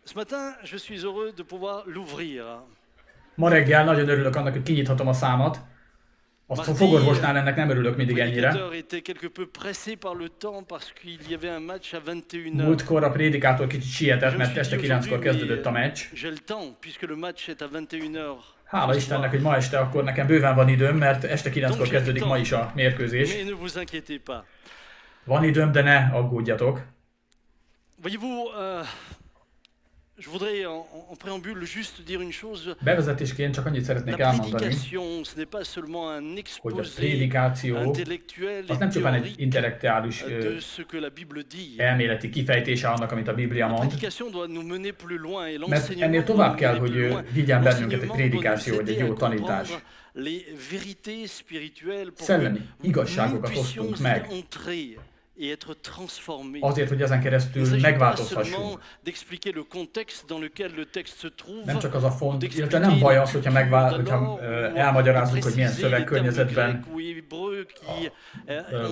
Ce matin, je suis heureux de pouvoir l'ouvrir. Ma reggel nagyon örülök annak, hogy kinyithatom a számat. A fogorvosnál ennek nem örülök Le mindig ennyire. prédicateur était quelque peu pressé par le temps parce qu'il y avait un match à 21h. Múltkor a prédikátor kicsit sietett, Je me mert suis este dit 9-kor aujourd'hui, kezdődött a meccs. j'ai le temps puisque le match est à 21h. Hála Istennek, hogy ma este akkor nekem bőven van időm, mert este 9-kor kezdődik ma is a mérkőzés. Mais ne vous inquiétez pas. Van időm, de ne aggódjatok. Voyez-vous, je voudrais en préambule juste dire une chose. Bevezetésként csak annyit La szeretnék elmondani, prédication, ce n'est pas seulement un hogy a exposé prédikáció intellectuel az et nem csupán egy théorique intellektuális de ce que la Bible dit. elméleti kifejtése annak, amit a Biblia La mond, prédication doit nous mener plus loin et mert l'enseignement ennél doit tovább nous kell, mener plus hogy loin. vigyen bennünket egy L'enseignement doit nous prédikáció, vagy egy aider jó à tanítás. comprendre les vérités spirituelles pour Szellemi que igazságokat nous puissions osztunk meg, y entrer et être transformés. azért, hogy ezen Il ne keresztül s'agit pas megváltozhassunk. seulement d'expliquer le contexte dans lequel le texte se trouve, Nem csak az a font, d'expliquer illetve nem baj az, les hogyha, cultures d'alors, hogyha ou elmagyarázzuk, hogy milyen préciser les termes szövegkörnyezetben grecs ou hébreux qui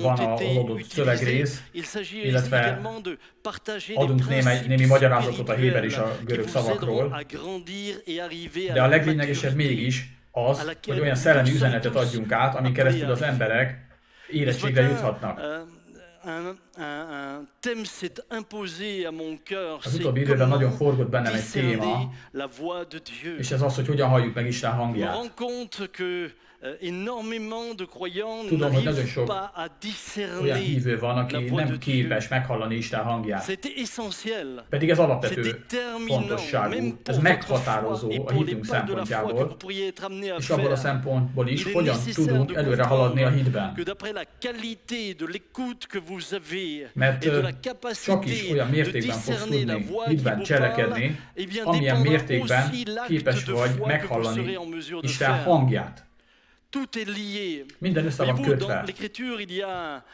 van ont az été adott utilisés. szövegrész, Il s'agit illetve également de partager des adunk principes némi magyarázatot a héber és a spirituels qui görög vous aideront szavakról, à grandir et arriver à de a la leglényegesebb maturité. mégis az, hogy olyan szellemi üzenetet adjunk át, amin keresztül az emberek Ce érettségre matin, juthatnak. un thème s'est imposé à mon cœur, Az c'est utóbbi időben nagyon comment forgott bennem egy discerner téma, la voix de Dieu. és ez az, hogy hogyan halljuk meg Isten Je me hangját. rends compte que énormément de croyants Tudom, hogy nagyon n'arrivent sok pas à olyan discerner hívő van, la aki voix de nem Dieu. képes meghallani Isten hangját. C'était essentiel. Pedig ez C'est alapvető déterminant, même fontosságú, pour ez votre meghatározó foi et a pour les hitünk pas de la foi que szempontjából, vous pourriez être amené à és abból a faire. szempontból is, Il est hogyan nécessaire tudunk de előre haladni a comprendre hitben. que d'après la qualité de l'écoute que vous avez Mert et de la csak is capacité olyan de mértékben fogsz discerner la tudni voix qui hitben vous parle, cselekedni, eh bien amilyen dépendra mértékben aussi l'acte képes de vagy foi que vous meghallani serez en mesure de Isten faire. hangját. Tout est lié. Minden össze van Voyez-vous, dans kötve. l'Écriture, il y a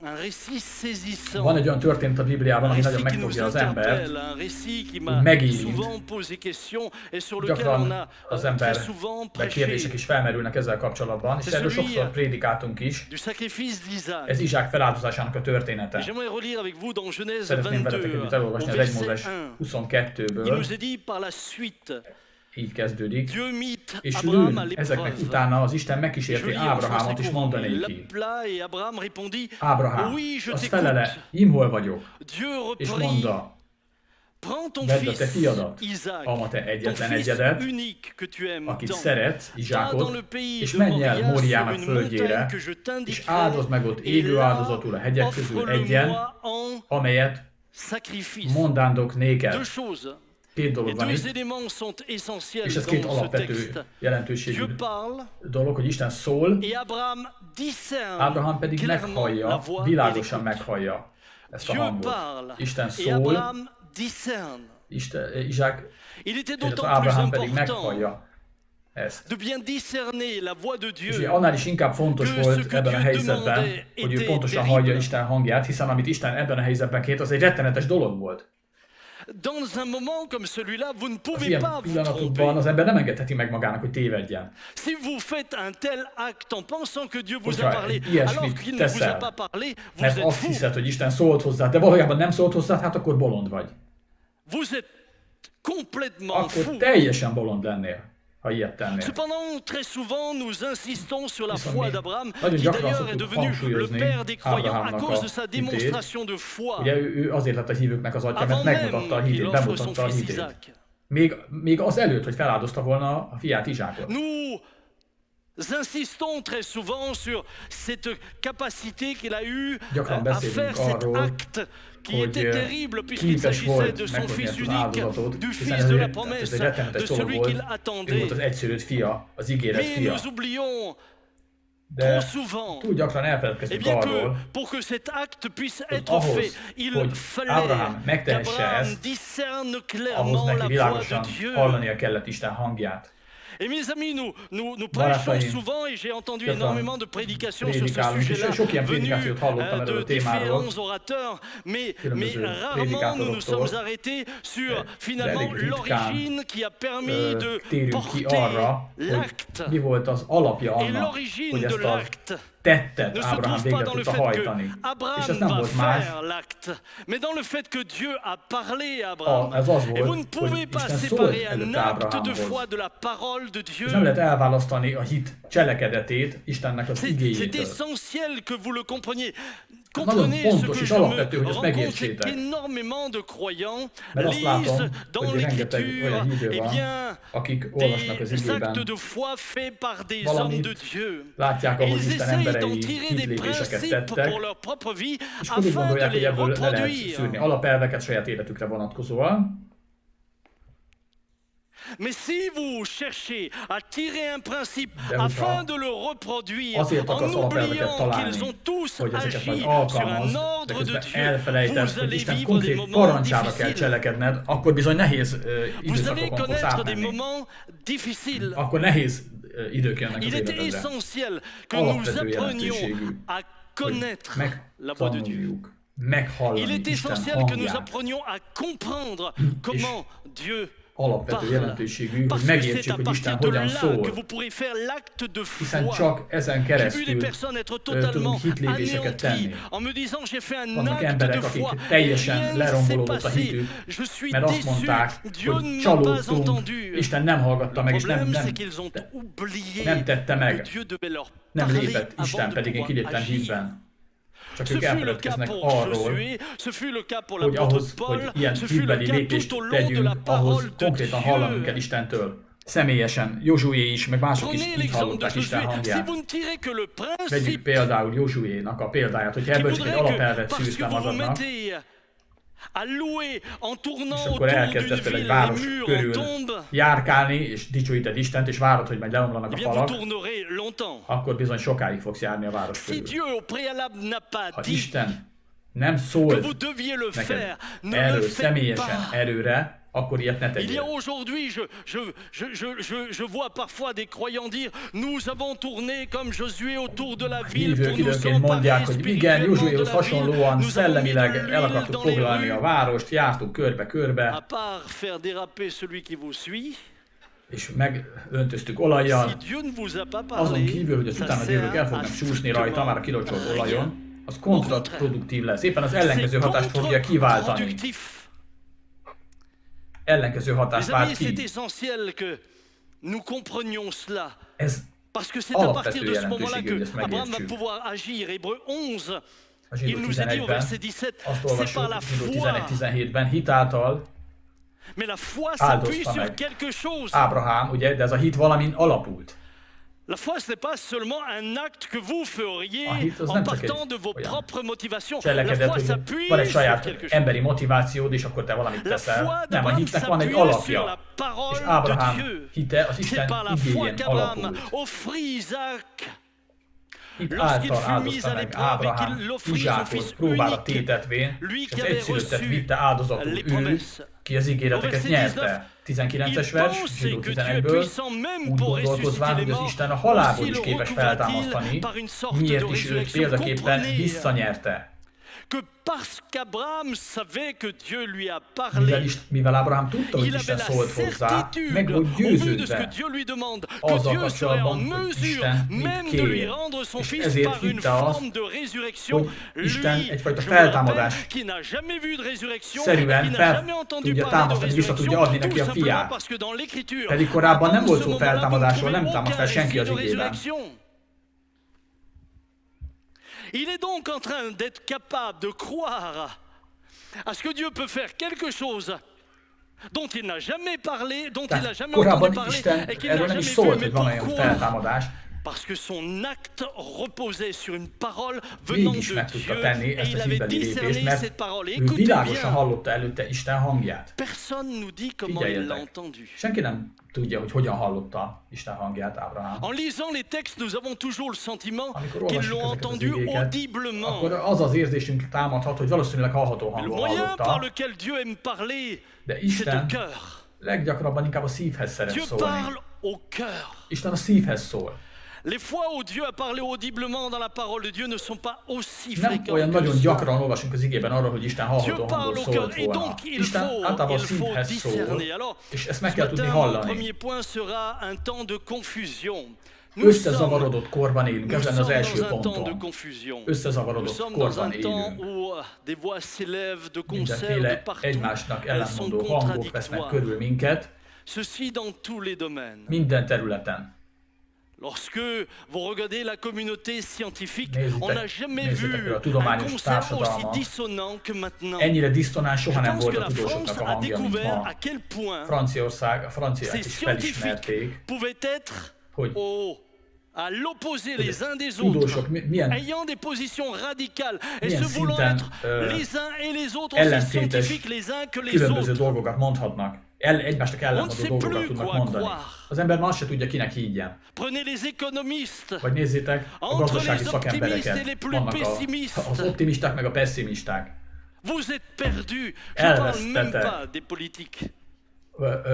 un récit saisissant. Van egy olyan történet a Bibliában, Un ami nagyon récit qui nous megfogja az embert. interpelle, un récit qui m'a megérint. souvent posé question et sur lequel on Gyakran a az très ember souvent kérdések prêché is felmerülnek ezzel kapcsolatban, és C'est erről celui, sokszor prédikáltunk is. du sacrifice d'Isaac. Ez Izsák feláldozásának a története. Et j'aimerais relire avec vous dans Genèse Szeretném veletek 22, együtt au elolvasni az 1 verset Mózes 1. Il 22-ből, nous est dit par la suite, így kezdődik. Dieu mit És Abraham à lőn ezeknek l'épreuve. utána az Isten Je megkísérti lis en français Ábrahámot, és courant. mondani Il ki. l'appela et Abraham répondit, Ábrahám, oui, je az t'écoute. felele, im hol vagyok, Dieu és reprit, mondta, prends ton vedd a te fils fiadat, Isaac, a te ton egyetlen fils egyedet, unique que tu aimes akit tant. szeretsz, Va dans Izsákot, le pays és de menj el Moria Móriának sur une földjére, montagne que je és t'indiquerai, áldozd meg ott et égő là áldozatul a hegyek közül egyen, offre-le-moi en amelyet sacrifice. mondándok néked. Deux choses. Két Et dolog van deux itt, éléments sont essentiels és ez két dans ce alapvető texte. jelentőségű Dieu parle dolog, hogy Isten szól, et Abraham discerne Ábrahám pedig clairement la meghallja, voix et világosan l'écoute. meghallja ezt a Dieu hangot. parle Isten et szól, Abraham discerne. Izsák, Il était illetve d'autant plus Ábrahám pedig important meghallja ezt. de bien discerner la voix de És Dieu ugye annál is inkább fontos que volt ce que ebben a Dieu helyzetben, demandait hogy ő était pontosan terrible. hallja Isten hangját, hiszen amit Isten ebben a helyzetben kért, az egy rettenetes dolog volt. Dans un moment comme celui-là, vous ne Az pouvez ilyen pas vous pillanatokban tromper. az ember nem engedheti meg magának, hogy tévedjen. Si vous faites un tel acte en pensant que Dieu vous a Hogyha parlé, ilyesmit alors qu'il ne vous a teszel, pas parlé, vous Mert êtes azt fou. hiszed, hogy Isten szólt hozzád, de valójában nem szólt hozzád, hát akkor bolond vagy. Vous êtes complètement Akkor fou. teljesen bolond lennél, ha ilyet tennél. Cependant, très souvent, nous insistons sur la Viszont foi mi d'Abraham, nagyon qui gyakran d'ailleurs est szoktuk devenu le hangsúlyozni père des croyants à Ábrahámnak cause de a sa hitét. démonstration de foi, Ugye ő azért lett a hívőknek az atya, mert avant megmutatta a même qu'il hitét, offre son bemutatta a fils hitét. Isaac. Még az előtt, hogy feláldozta volna a fiát Izsákot. Nous insistons très souvent sur cette capacité qu'il a eue Gyakran à beszélünk faire cet arról, acte qui hogy était terrible puisqu'il képes s'agissait volt de son meghozni fils ezt az unique, áldozatot, du hiszen fils de la ez promesse, egy rettenetes de dolog celui volt. qu'il Ő volt attendait. az egyszülött fia, az ígéret Mais fia. nous oublions De trop souvent túl gyakran eh elfeledkezünk bien que arról, pour que cet acte puisse hogy être ahhoz, fait, il hogy fallait Ábrahám megtehesse qu'Abraham ezt, discerne ahhoz clairement neki la voix de világosan Dieu. hallania kellett Isten hangját. Et mes amis, nous Barátaim, prêchons souvent, et j'ai entendu gyakran énormément de prédications sur ce prédikálunk, és sujet-là, sok ilyen venues prédikációt hallottam erről a de témáról, différents orateurs, mais különböző rarement nous nous prédikátoroktól, sommes arrêtés sur de finalement elég ritkán, l'origine qui a permis de térünk ki porter arra, hogy l'acte mi volt az alapja et annak, l'origine hogy de ezt az l'acte. tettet ne se Ábrahám trouve pas végre dans le tudta fait que hajtani. És ez Abraham nem va volt más, faire l'acte, mais dans le fait que Dieu a parlé à Abraham. ez az Et vous ne volt, pouvez hogy pas Isten séparer szólt un előtte acte de Ábrahámhoz. foi de la parole de Dieu. És nem lehet elválasztani a hit cselekedetét Istennek az C'est igéjétől. essentiel que vous le compreniez. Nagyon Comprenez ce fontos que és je me alapvető, hogy ezt rends compte, c'est megértsétek. qu'énormément de croyants Mert azt látom, lisent dans hogy rengeteg l'Écriture, olyan hívő eh van, bien, akik olvasnak az des actes igében, de foi faits par des valamit hommes de Dieu. látják, Et ahogy ils Isten essayent emberei d'en tirer des hitlépéseket principes tettek, pour leur propre vie és akkor úgy afin de gondolják, hogy les ebből le lehet reproduire. szűrni alapelveket saját életükre vonatkozóan. Mais si vous cherchez à tirer un principe De hogyha afin de le reproduire azért en akarsz alapelveket oubliant találni, qu'ils ont tous hogy ezeket majd agi sur un alkalmazd, de ordre de közben Dieu, elfelejted, vous hogy allez Isten vivre des konkrét moments parancsára kell difficiles. cselekedned, akkor bizony nehéz Vous allez időszakokon fogsz connaître des átmenni. moments difficiles. Akkor nehéz idők jönnek az Il était életedre. essentiel que nous Alapvető apprenions jelentőségű, à hogy connaître la voix de Dieu. megtanuljuk, meghallani Il est Isten essentiel que nous hangját. apprenions à comprendre comment Dieu Alapvető parle. jelentőségű, hogy Parce que c'est megértsük, à hogy Isten partir de hogyan là szól, que vous pourrez faire l'acte de hiszen foi. csak ezen J'ai vu keresztül des personnes être tudunk totalement hitlépéseket tenni. anéanties en me disant j'ai fait un Vannak acte de emberek, foi akik et teljesen rien ne s'est lerombolódott a passé. hitük, Je suis mert azt déçu. mondták, Dieu hogy ne m'a pas csalódtunk, entendu. Isten nem hallgatta meg, Le és nem, problème, c'est nem, qu'ils ont oublié nem tette que meg, Dieu devait leur nem parler lépett Isten, avant de pedig én pouvoir kiléptem agir. hitben. Csak Ce ők fut le cas elfeledkeznek pour arról, Josué, ce fut le cas pour hogy l'apôtre ahhoz, Paul, hogy ilyen ce fut le hitbeli cas lépést tout au long de la tegyünk, ahhoz parole de konkrétan hallanunk kell Dieu. Istentől. Személyesen, Józsué is, meg mások is Prenez így l'exemple de hallották Isten Josué. Si hangját. vous ne tirez que le Vegyük principe például Józsuénak a példáját, hogyha qui ebből csak egy voudrait que, alapelvet parce szűrsz que le vous vous magadnak, mettez à louer en és tournant akkor autour d'une elkezdesz például egy ville, les város murs en körül tombent, járkálni, és dicsőíted Istent, és várod, hogy majd leomlanak eh a bien vous falak, tournerez longtemps. akkor bizony sokáig fogsz járni a város Si körül. Dieu au préalable n'a pas Ha dit Isten nem que szólt vous deviez le neked faire, ne le erről faites személyesen, pas. erőre, akkor ilyet ne Il y a tegyél. aujourd'hui, je vois parfois des croyants dire nous avons tourné comme Josué autour de la ville pour Hívők nous időnként mondják, emparer hogy igen, spirituellement de Józsuéhoz la ville. hasonlóan Nous avons mis de szellemileg el l'huile akartuk dans les foglalni a rues. várost, jártunk À körbe-körbe, part faire déraper celui qui vous suit, és megöntöztük si olajjal. Dieu ne vous a pas Azon parlé, kívül, hogy az ça utána sert jövők el à fognak csúszni rajta, már a kilocsolt rien. olajon, az kontraproduktív lesz. Éppen az ellenkező hatást fogja kiváltani. contre-productif. Ellenkező hatást Les amis, vált c'est ki. essentiel que nous comprenions cela. Ez Parce que c'est à partir alapvető de ce moment-là jelentőségű, hogy ezt que Abraham va megértsük. pouvoir agir. Hébreu 11, A il zsidó nous a dit au 11-ben, verset 17, azt c'est par olvasjuk, la zsidó foi. 11-17-ben, hitáltal Mais la foi Áldozta s'appuie sur meg quelque chose. Ábrahám, ugye, de ez a hit valamin alapult. La foi, ce n'est pas seulement un acte que vous feriez A hit az en nem csak partant egy de vos olyan propres motivations. La cselekedet, foi hogy s'appuie van egy sur saját quelque chose. emberi motivációd, és akkor te valamit La foi teszel. Nem, a d'Abraham hitnek van egy s'appuyait sur la alapja. És parole de Ábrahám Dieu. hite az C'est Isten par la foi igényén qu'Abraham alapult. offrit Isaac. Hit Lorsqu'il által fut mis áldozta à meg l'épreuve et Ábrahám qu'il offrit son Izsákot fils próbára unique, tétetvén, lui és qui az avait egyszülöttet reçu vitte áldozatul les ő, promesses. ki az ígéreteket Au verset nyerte. 19-es Il vers, pensait zsidó que Dieu est 11-ből, puissant même úgy pour gondolkozván, ressusciter les hogy az morts, Isten a halálból aussi is le képes recouvra-t-il feltámasztani, par une sorte de miért is őt résurrection. példaképpen Comprenez visszanyerte. que parce qu'Abraham savait que Dieu lui a Mivel, parlé, mivel Ábrahám tudta, hogy il avait Isten la szólt hozzá, certitude, meg volt au vu de ce que győződve Dieu lui demande, que azzal Dieu serait en kapcsolatban, hogy mesure Isten mit même de lui kér. rendre son És fils ezért par une hitte azt, forme de résurrection. hogy Isten Lui, egyfajta je me rappelle, feltámadás qui n'a jamais vu de résurrection, szerűen qui n'a fel jamais entendu tudja parler de támasztani, vissza tudja résurrection, adni neki tout a simplement fiát. parce que dans l'Écriture, Pedig korábban nem avant volt ce szó moment-là, vous ne feltámadásról, trouvez nem támaszt fel aucun senki récit az de igében. résurrection. Il est donc en train d'être capable de croire à ce que Dieu peut faire quelque chose dont il n'a jamais parlé, dont il n'a Tehát jamais entendu korábban parler Isten et qu'il n'a erről nem jamais is vu. szólt, Mais hogy van olyan pourquoi? feltámadás. Parce que son acte reposait sur une parole venant Mégis de meg tudta Dieu tenni et ezt il a avait hitbeli discerné lépést, mert cette parole. Et ő écoutez világosan bien, hallotta előtte Isten hangját. personne nous dit comment il l'a Figyeljetek! entendu. Senki nem tudja, hogy hogyan hallotta Isten hangját Ábrahám. En lisant les textes, nous avons toujours le sentiment Amikor qu'ils olvassuk l'ont ezeket az entendu igéket, audiblement. akkor az az érzésünk támadhat, hogy valószínűleg hallható Le hangon moyen par hallotta, lequel Dieu aime parler, de c'est au Isten cœur. leggyakrabban inkább a szívhez szeret Dieu szólni. parle au cœur. Isten a szívhez szól. Les fois où Dieu a parlé audiblement dans la parole de Dieu ne sont pas aussi Nem fréquentes olyan que nagyon ça. gyakran olvasunk az igében arról, hogy Isten Dieu hallható parle hangon au szólt cœur et volna. donc il Isten általában a faut szívhez szól, discerner. Alors, és ezt meg ce kell tudni matin, mon hallani. premier point sera un temps de confusion. Összezavarodott korban élünk, ez Nous lenne az sommes első dans un temps de pontom. confusion. Nous Összezavarodott sommes dans korban un temps élünk. où des voix s'élèvent de concert de Mindenféle partout. egymásnak Elles sont ellenmondó hangok vesznek contradictoires. körül minket, Ceci dans tous les domaines. minden területen. Lorsque vous regardez la communauté scientifique, Nézzétek- on n'a jamais nézzétek vu a un tudományos concert aussi társadalmat. dissonant que maintenant. Ennyire disztonáns Je soha nem pense volt que a la France tudósoknak a a hangja, mint découvert ma. à quel point Franciaország, a franciák ces is scientifiques felismerték, pouvaient être hogy à l'opposé les uns des tudósok autres, milyen ayant des positions radicales et Milyen se voulant szinten, être les uns et les autres aussi ellentétes, scientifiques les uns que les különböző autres. dolgokat mondhatnak. Egymásnak On ne ellenmondó sait dolgokat plus tudnak quoi mondani. croire. Az ember ma azt se tudja, kinek higgyen. Prenez les économistes. Vagy nézzétek a Entre gazdasági les optimistes et les szakembereket. plus Vannak pessimistes. az optimisták meg a pessimisták. Vous êtes perdus. Je ne parle même Elvesztete. pas des politiques.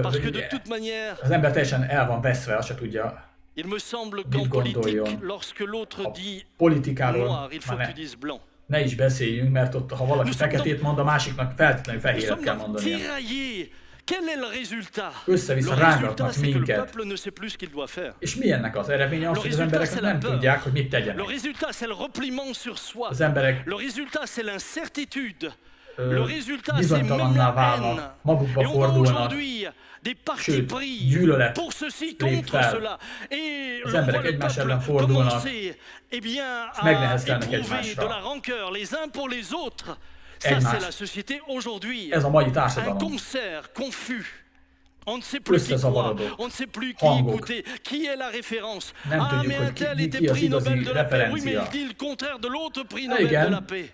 Parce que de toute manière, Az ember teljesen el van veszve, azt se tudja. il me semble Mit qu'en politique, gondoljon? lorsque l'autre A dit politikáról noir, il faut már que tu dises blanc. ne is beszéljünk, mert ott, ha valaki Nous feketét mond, a másiknak feltétlenül Nous fehéret sommes kell donc mondania. tiraillés. Quel est le résultat? Össze-vissza Le résultat, rángatnak c'est que le minket. peuple ne sait plus ce qu'il doit faire. És mi ennek az eredménye? Az, Le hogy az résultat, emberek c'est la nem peur. tudják, hogy mit Le tegyenek. résultat, c'est le repliement sur soi. Az emberek Le résultat, c'est l'incertitude. Le résultat, c'est même bizonytalanná la haine. válnak, magukba Et on voit fordulnak, aujourd'hui des partis sőt, pris gyűlölet pour ceci, lép contre fel. cela. Et Az on emberek voit le egymás ellen peuple fordulnak, commencer eh bien, és à megneheztelnek éprouver egymásra. de la rancœur les uns pour les autres. Ça, Egymás. c'est la société aujourd'hui. Ez a mai Un társadalom. concert confus. On ne sait plus qui croire, Összezavarodott on ne sait plus qui hangok. écouter, qui est la référence. Nem Ah, tudjuk, mais un hogy tel ki était az prix igazi Nobel de la paix. Oui, mais referencia. il dit le contraire de l'autre prix Nobel de la Igen, paix.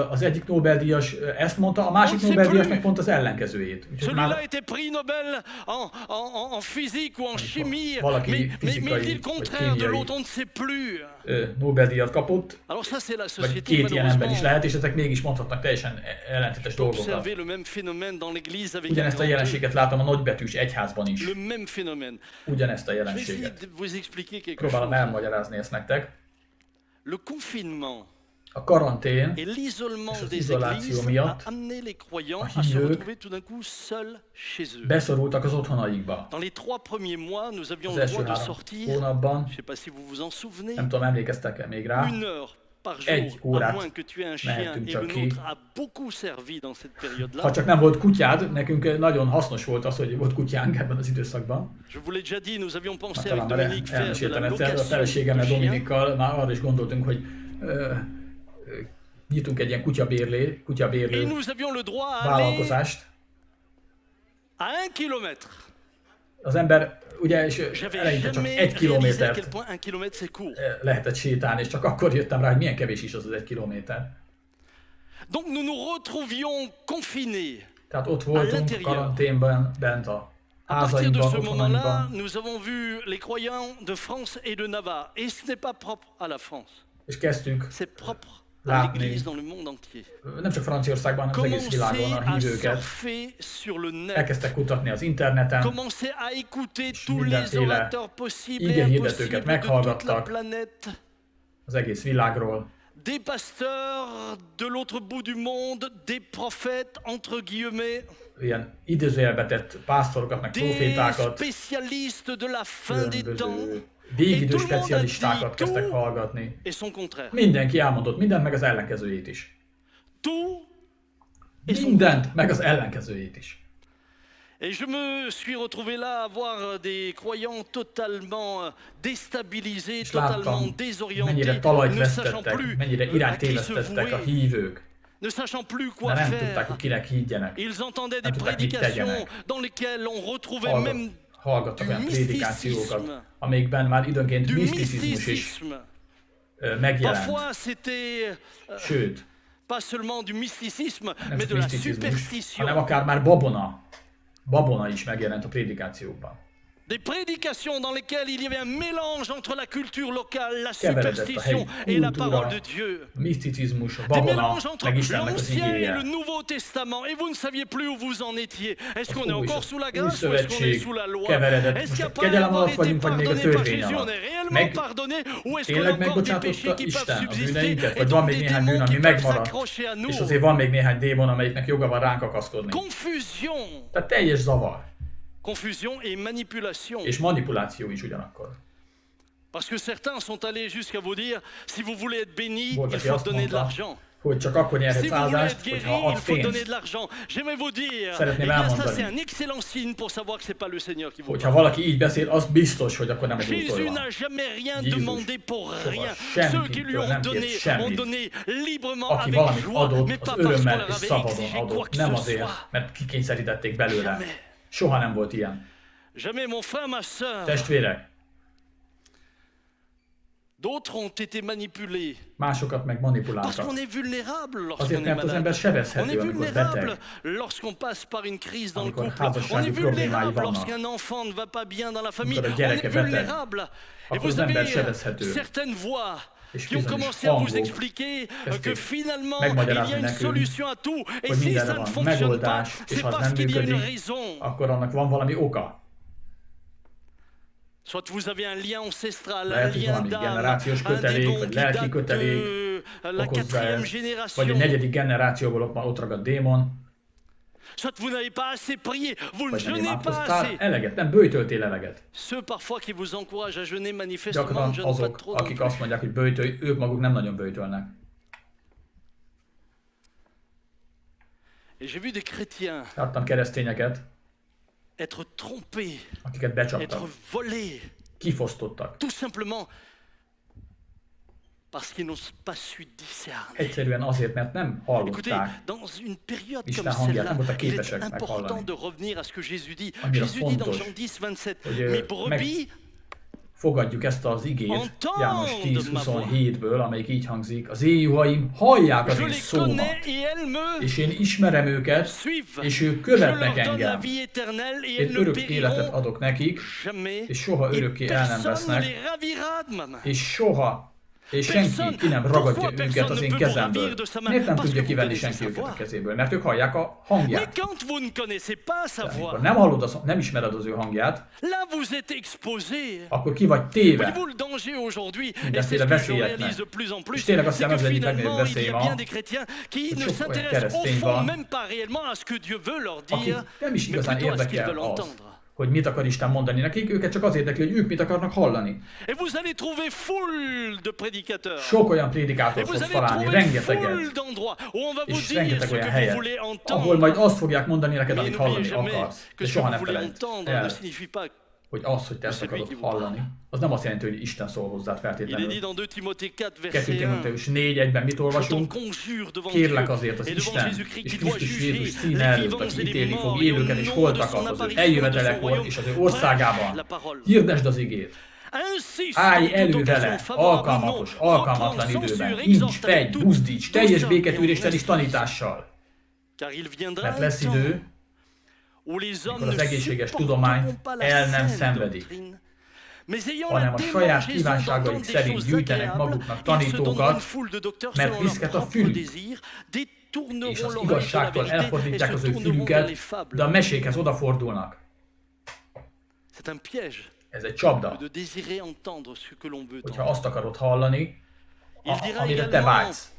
az egyik Nobel-díjas ezt mondta, a másik On sait Nobel-díjas plus. meg pont az ellenkezőjét. Úgyhogy Celui-là már était prix Nobel en physique ou en chimie, valaki mais il fizikai dit le vagy contraire de kémiai l'autre, on ne sait plus. Nobel-díjat kapott, Alors ça, c'est la vagy société, két ilyen ember is malheureusement. lehet, és ezek mégis mondhatnak teljesen ellentétes dolgokat. Observez le même phénomène dans l'église avec un Ugyanezt a grand E, jelenséget látom a nagybetűs egyházban is. le même phénomène. Ugyanezt a Je vais essayer jelenséget. de vous expliquer quelque Próbálom chose. elmagyarázni ezt nektek. Le confinement A karantén et l'isolement És az des izoláció églises a miatt amené les croyants a à se hívők retrouver tout d'un coup seuls chez eux. beszorultak az otthonaikba. Dans les 3 premiers mois, nous avions Az le első droit de 3 sortir, hónapban, je ne sais pas si vous vous en souvenez, nem tudom, emlékeztek-e még rá, 1 heure par Egy jour, à órát moins que tu aies un chien, mehettünk et csak le ki. nôtre a beaucoup servi dans cette période-là. ha csak nem volt kutyád, nekünk nagyon hasznos volt az, hogy volt kutyánk ebben az időszakban. Je vous l'ai déjà dit, nous avions pensé Talán avec már Dominique faire de elmeséltem la egyszer, a location feleségemmel, de chiens. Dominikkal már arra is gondoltunk, hogy nyitunk egy ilyen Et kutyabérlő nous avions le droit à aller vállalkozást. à 1 kilomètre. Az ember ugye, és J'avais eleinte csak jamais 1 réalisé à kilométert quel point 1 kilomètre c'est court. lehetett sétálni, és csak akkor jöttem rá, hogy milyen kevés is az az 1 kilométer. Donc nous nous retrouvions confinés. Tehát ott voltunk l'intérieur. karanténban, bent a À partir de házainkban, ce moment-là, otthonainkban, nous avons vu les croyants de France et de Navarre. Et ce n'est pas propre à la France. és kezdtük C'est propre à Látni. l'Église dans le monde entier. nem csak Franciaországban, hanem az egész Commencez világon a à hívőket. surfer sur le net. Elkezdtek kutatni az interneten, Commencez à écouter tous les mindenféle orateurs possibles et igehirdetőket impossibles de toute la meghallgattak. planète. az egész világról. Des pasteurs de l'autre bout du monde, des prophètes, entre guillemets, Ilyen idézőjelbe tett pásztorokat, meg des profétákat, spécialistes de la fin des temps, különböző végidő Et tout le monde a specialistákat dit kezdtek tout. hallgatni. et son contraire. Mindenki elmondott mindent, meg az ellenkezőjét is. Tout et son Mindent, meg az ellenkezőjét is. Et je me suis retrouvé là à voir des croyants totalement déstabilisés, És totalement láttam, désorientés, mennyire talajt ne sachant vesztettek, plus mennyire à qui se iránytévesztettek a vouer, hívők. ne sachant plus De quoi nem faire. tudták, hogy kinek higgyenek. Ils entendaient Nem des tudták, mit prédications tegyenek. dans lesquelles on retrouvait même Hallgattak olyan du prédikációkat, mysticisme. amikben már időnként du miszticizmus is mysticisme. megjelent. Parfois c'était Sőt, pas seulement du mysticisme, nem mais csak de la miszticizmus, hanem superstition. akár már babona is megjelent a prédikációkban. Des prédications dans lesquelles il y avait un mélange entre la culture locale, la Keveredett a superstition helyi et la kultúra, parole de Dieu. miszticizmus, a Des babona, mélanges entre meg Istennek az l'Ancien et igéje. le Nouveau Testament, et vous ne saviez plus où vous en étiez. Est-ce qu'on est Új és encore az sous la új grâce ou est-ce qu'on est szövetség sous la loi? keveredett. Est-ce Most a qu'après kegyelem avoir alatt été vagyunk, vagy még a pardonné par törvény Jésus, on alatt? est réellement Meg pardonné, ou est-ce qu'on a tényleg encore des péchés megbocsátotta qui peuvent Isten a subsister bűneinket, et vagy van donc még des néhány bűn, démons ami qui peuvent megmaradt, s'accrocher à nous? és azért van még néhány démon, amelyiknek joga van ránk akaszkodni. Confusion. Tehát teljes zavar, Confusion et manipulation. és manipuláció is ugyanakkor. Parce que certains sont allés jusqu'à vous dire, si vous voulez être béni, Volt, il aki faut azt donner de mondta, l'argent. hogy csak akkor nyerhetsz Si vous voulez áldást, être guéri, hogyha il adsz faut donner pénzt. de l'argent. J'aimerais vous dire, Szeretném ça elmondani, c'est un excellent signe pour savoir que c'est pas le Seigneur qui vous hogyha parle. valaki így beszél, az biztos, hogy akkor nem az Jésus úrtól van. n'a jamais rien Jézus demandé pour soha rien. senkitől Ceux qui lui nem ont kért donné semmit. librement Aki avec valamit joie, adott, mais az pas parce qu'on örömmel leur és avait szabadon exigé quoi adott, que nem ce azért, soit. mert kikényszerítették belőle. Jamais. Soha nem volt ilyen. Jamais, mon frère, ma sœur. Testvérek, D'autres ont été manipulés. másokat meg Parce manipuláltak. qu'on est vulnérable lorsqu'on Azért, est mert az ember malade. On sebezhető, est amikor vulnérable beteg. lorsqu'on passe par une crise dans le Amikor couple. On házassági est problémái vulnérable vannak. lorsqu'un enfant ne va pas bien dans la famille. Amikor a On est gyereke beteg, vulnérable. Et akkor vous az ember avez sebezhető. certaines voix És qui ont bizonyos commencé à vous hangok expliquer que kezdték finalement il y a megmagyarázni une nekünk, solution à tout. Et hogy si mindenre ça ne van fonctionne pas, megoldás, és c'est ha az parce nem qu'il y a une működik, raison. akkor annak van valami oka. Soit vous avez un lien ancestral, un Lehet, hogy lien valami d'âme, generációs un kötelék, démon vagy qui lelki date kötelék de la okozza quatrième ezt, génération. vagy egy negyedik generációból ott ragad démon, Soit vous n'avez pas assez prié, vous ne vagy nem jeûnez pas imádkoztál assez. eleget, nem böjtöltél eleget. Ceux parfois qui vous encouragent à jeûner manifestement Gyakran ne jeûnent pas azok, trop non akik plus. azt mondják, hogy böjtölj, ők maguk nem nagyon böjtölnek. Et j'ai vu des chrétiens Láttam keresztényeket, être trompés, akiket becsaptak, être volés, kifosztottak. tout simplement parce qu'ils n'ont pas su discerner. Egyszerűen azért, mert nem Écoutez, hallották. dans une période Isten comme hangját celle-là, nem voltak il est képesek important meghallani. de revenir à ce que Jésus dit. Annyira Jésus dit dans fontos, Jean 10, 27, hogy mes brebis fogadjuk ezt az igét, Entendre János ma voix. 10.27-ből, amelyik így hangzik. Az én juhaim hallják az je én les szómat, connais et elles me és én ismerem őket, suivent. és ők Je követnek leur donne la engem. vie éternelle et Én elles ne örök életet périront adok nekik, jamais. és soha Et örökké el nem personne ne vesznek, les ravira de ma main. és soha, és senki ki nem ragadja őket az én kezemből. Miért nem tudja kivenni senki őket a kezéből? Mert ők hallják a Mais hangját. quand vous ne connaissez pas sa De voix, amikor nem hallod, nem ismered az ő hangját, là vous êtes exposé. akkor ki vagy téve. Voyez-vous le danger aujourd'hui, et c'est Mindenféle ce que je veszélyeknek. réalise de plus en plus, És tényleg azt c'est hiszem, que ez egyik legnagyobb finalement il y veszély a ma, bien des chrétiens qui hogy ne sok olyan s'intéressent au keresztény fond van, même pas réellement à ce que Dieu veut leur akik dire, nem is mais igazán plutôt à ce qu'ils érdekel veulent az, entendre. hogy mit akar Isten mondani nekik, őket csak az érdekli, hogy ők mit akarnak hallani. Et vous allez trouver foule de prédicateurs. Sok olyan Et prédikátort vous fogsz allez találni, trouver rengeteget, foule d'endroits où on va vous és dire rengeteg ce olyan que vous helyet, voulez ahol entendre. majd azt fogják mondani neked, Mais amit n'oubliez hallani jamais akarsz. que De ce que soha vous nem voulez felejtsd entendre ne el, signifie pas. hogy az, hogy te ezt akarod hallani, az nem azt jelenti, hogy Isten szól hozzád Il est dit feltétlenül. dans 2 Timothée 4, 2 verset 1. Timoteus 4.1-ben mit Je t'en olvasunk? conjure devant Kérlek Dieu azért az et devant Isten Jésus-Christ és qui doit Krisztus Jézus juger színe les előtt, vivants aki et les ítélni fog morts, et au élőket és nom de holtakat son az ő apparition et de son eljövetelekor royaume, és az ő prêche országában. la parole. Hirdesd az igét! Insiste Állj en toute elő occasion vele, favorable ou alkalmatos, non, alkalmatlan reprends, időben. censure, Incs, exhorte fegy, avec tout buzdíts, teljes douceur et béketűréssel és en tanítással. car il viendra Mert un lesz temps idő, où les hommes amikor az ne egészséges supporteront tudomány pas la el nem saine szenvedik, doctrine, mais ayant hanem la a saját démangeaison kívánságaik d'entendre des szerint choses gyűjtenek agréables, maguknak ils se donneront une tanítókat, foule de docteurs mert selon leurs viszket a propres fülük, désirs, és détourneront az l'oreille de la igazságtól vérité et elfordítják se az ő tourneront vers fülüket, les fables. de a mesékhez odafordulnak. C'est un piège Ez egy csapda, de désirer entendre ce que l'on veut hogyha entendre. azt akarod hallani, Il dira amire te également, vágysz.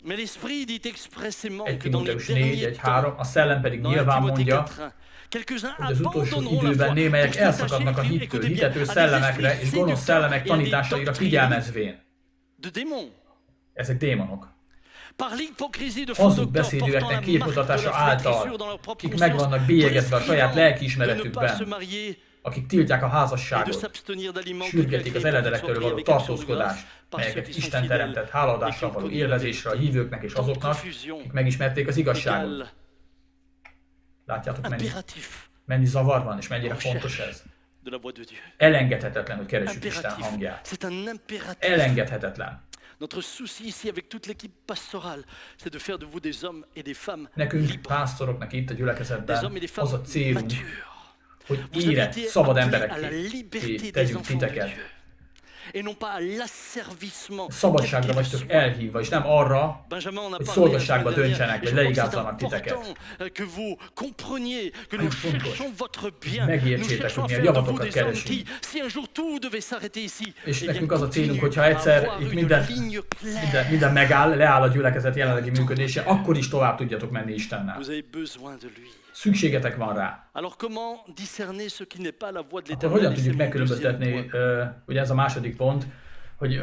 mais l'Esprit dit expressément 1 que dans les Timoteus 4, derniers 1, temps, 3, a szellem pedig dans 1 nyilván Timothée mondja, 4, quelques-uns hogy az utolsó abandonneront la időben foi némelyek pour s'attacher, elszakadnak a hittől, écoutez bien, hitető à des szellemekre esprits és gonosz szellemek séducteurs et à des tanításaira doctrines figyelmezvén. de démons. Ezek démonok. Par l'hypocrisie de faux Hazug docteurs portant la beszédűeknek marque de képmutatása la flétrissure által, dans leur propre akik conscience, meg vannak bélyegezve a saját prescrivant de ne pas se lelkiismeretükben, marier akik tiltják a et de házasságot, s'abstenir d'aliments que Dieu a sürgetik créés az pour qu'ils soient eledenektől pris való avec action de grâce tartózkodást, par ceux melyeket qui sont Isten fidèles teremtett et hálaadással qui való connaissent la élvezésre a hívőknek és Tant de azoknak, confusion akik megismerték az igazságot. égale Látjátok, impératif mennyi zavar van, és mennyire fontos ez. de la voix de Dieu. Elengedhetetlen, hogy keressük Isten Impératif. hangját. C'est un impératif. Elengedhetetlen. Notre souci ici avec toute l'équipe pastorale, c'est de faire de vous des hommes et des femmes Nekünk, libres, pásztoroknak itt a des gyülekezetben hommes et des az a femmes célunk, matures. hogy Vous avez érett, été szabad appelés à la emberekké liberté des tegyünk enfants de titeket. Dieu. Et non pas à l'asservissement. Szabadságra quel qu'il vagytok soit. elhívva, és nem arra, Benjamin en a hogy parlé la szolgasságba semaine dernière, döntsenek, et vagy je crois que c'est leigázzanak titeket. important que vous compreniez que Nagyon nous fontos, cherchons votre bien. megértsétek, Nous cherchons à hogy mi a faire de vous javatokat des hommes keresünk. qui, si un jour tout devait s'arrêter ici, És eh bien, nekünk az a célunk, continue hogyha egyszer à avoir itt une minden, ligne claire. minden megáll, leáll a gyülekezet jelenlegi működése, akkor is tovább tudjatok menni Istennel. Vous avez besoin de lui. szükségetek van rá. Alors comment discerner ce qui n'est pas la voix de Akkor l'Éternel? hogyan tudjuk megkülönböztetni, ugye ez a második pont, hogy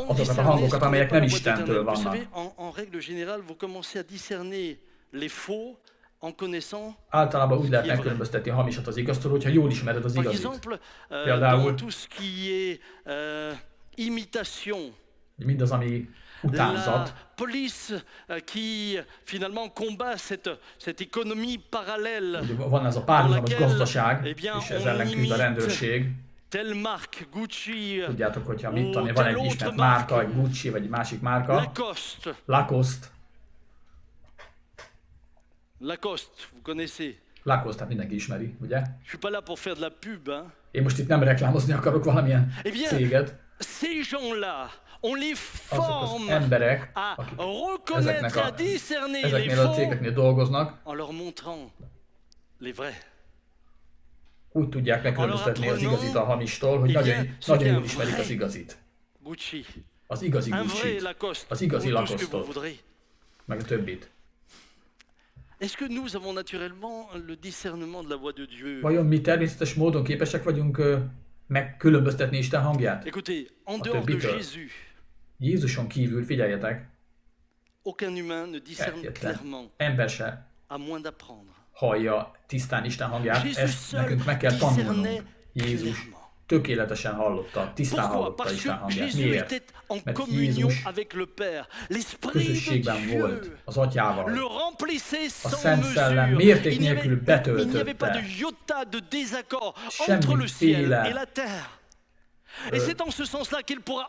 azokat a hangokat, amelyek nem Istentől vannak. Vous savez, en règle générale, vous commencez à discerner les faux en connaissant. Általában úgy lehet megkülönböztetni a hamisat az igaztól, hogyha jól ismered az Par igazit. exemple, Például dans tout ce qui est imitation. mindaz, ami utánzat. La police qui finalement combat cette économie parallèle. Van ez a párhuzamos gazdaság, eh bien, és ez ellen küzd a rendőrség. Telle marque, Gucci, Tudjátok, hogyha mit tanulni, van egy ismert márka, egy Gucci, vagy egy másik márka. Lacoste. Lacoste, vous connaissez. Lacoste, tehát mindenki ismeri, ugye? Je suis pas là pour faire de la pub, hein. Én most itt nem reklámozni akarok valamilyen céget. Ces gens-là, on les forme emberek, à reconnaître, à discerner les ezeknél a cégeknél dolgoznak, en leur montrant les vrais. Úgy tudják megkülönböztetni az igazit a hamistól, hogy nagyon jól ismerik az igazit. Gucci. Az igazi Gucci-t, az igazi Lacoste-ot, meg a többit. Est-ce que nous avons naturellement le discernement de la voix de Dieu? Vajon mi természetes módon képesek vagyunk megkülönböztetni Isten hangját? Écoutez, en dehors de Jézus, Jézuson kívül, figyeljetek, aucun humain ne discerne clairement, ember se à moins d'apprendre. hallja tisztán Isten hangját, ezt nekünk meg kell tanulnunk. Jézus tökéletesen hallotta, tisztán hallotta Isten hangját. Miért? Mert Jézus közösségben volt az Atyával. A Szent Szellem mérték nélkül betöltötte. Semmiféle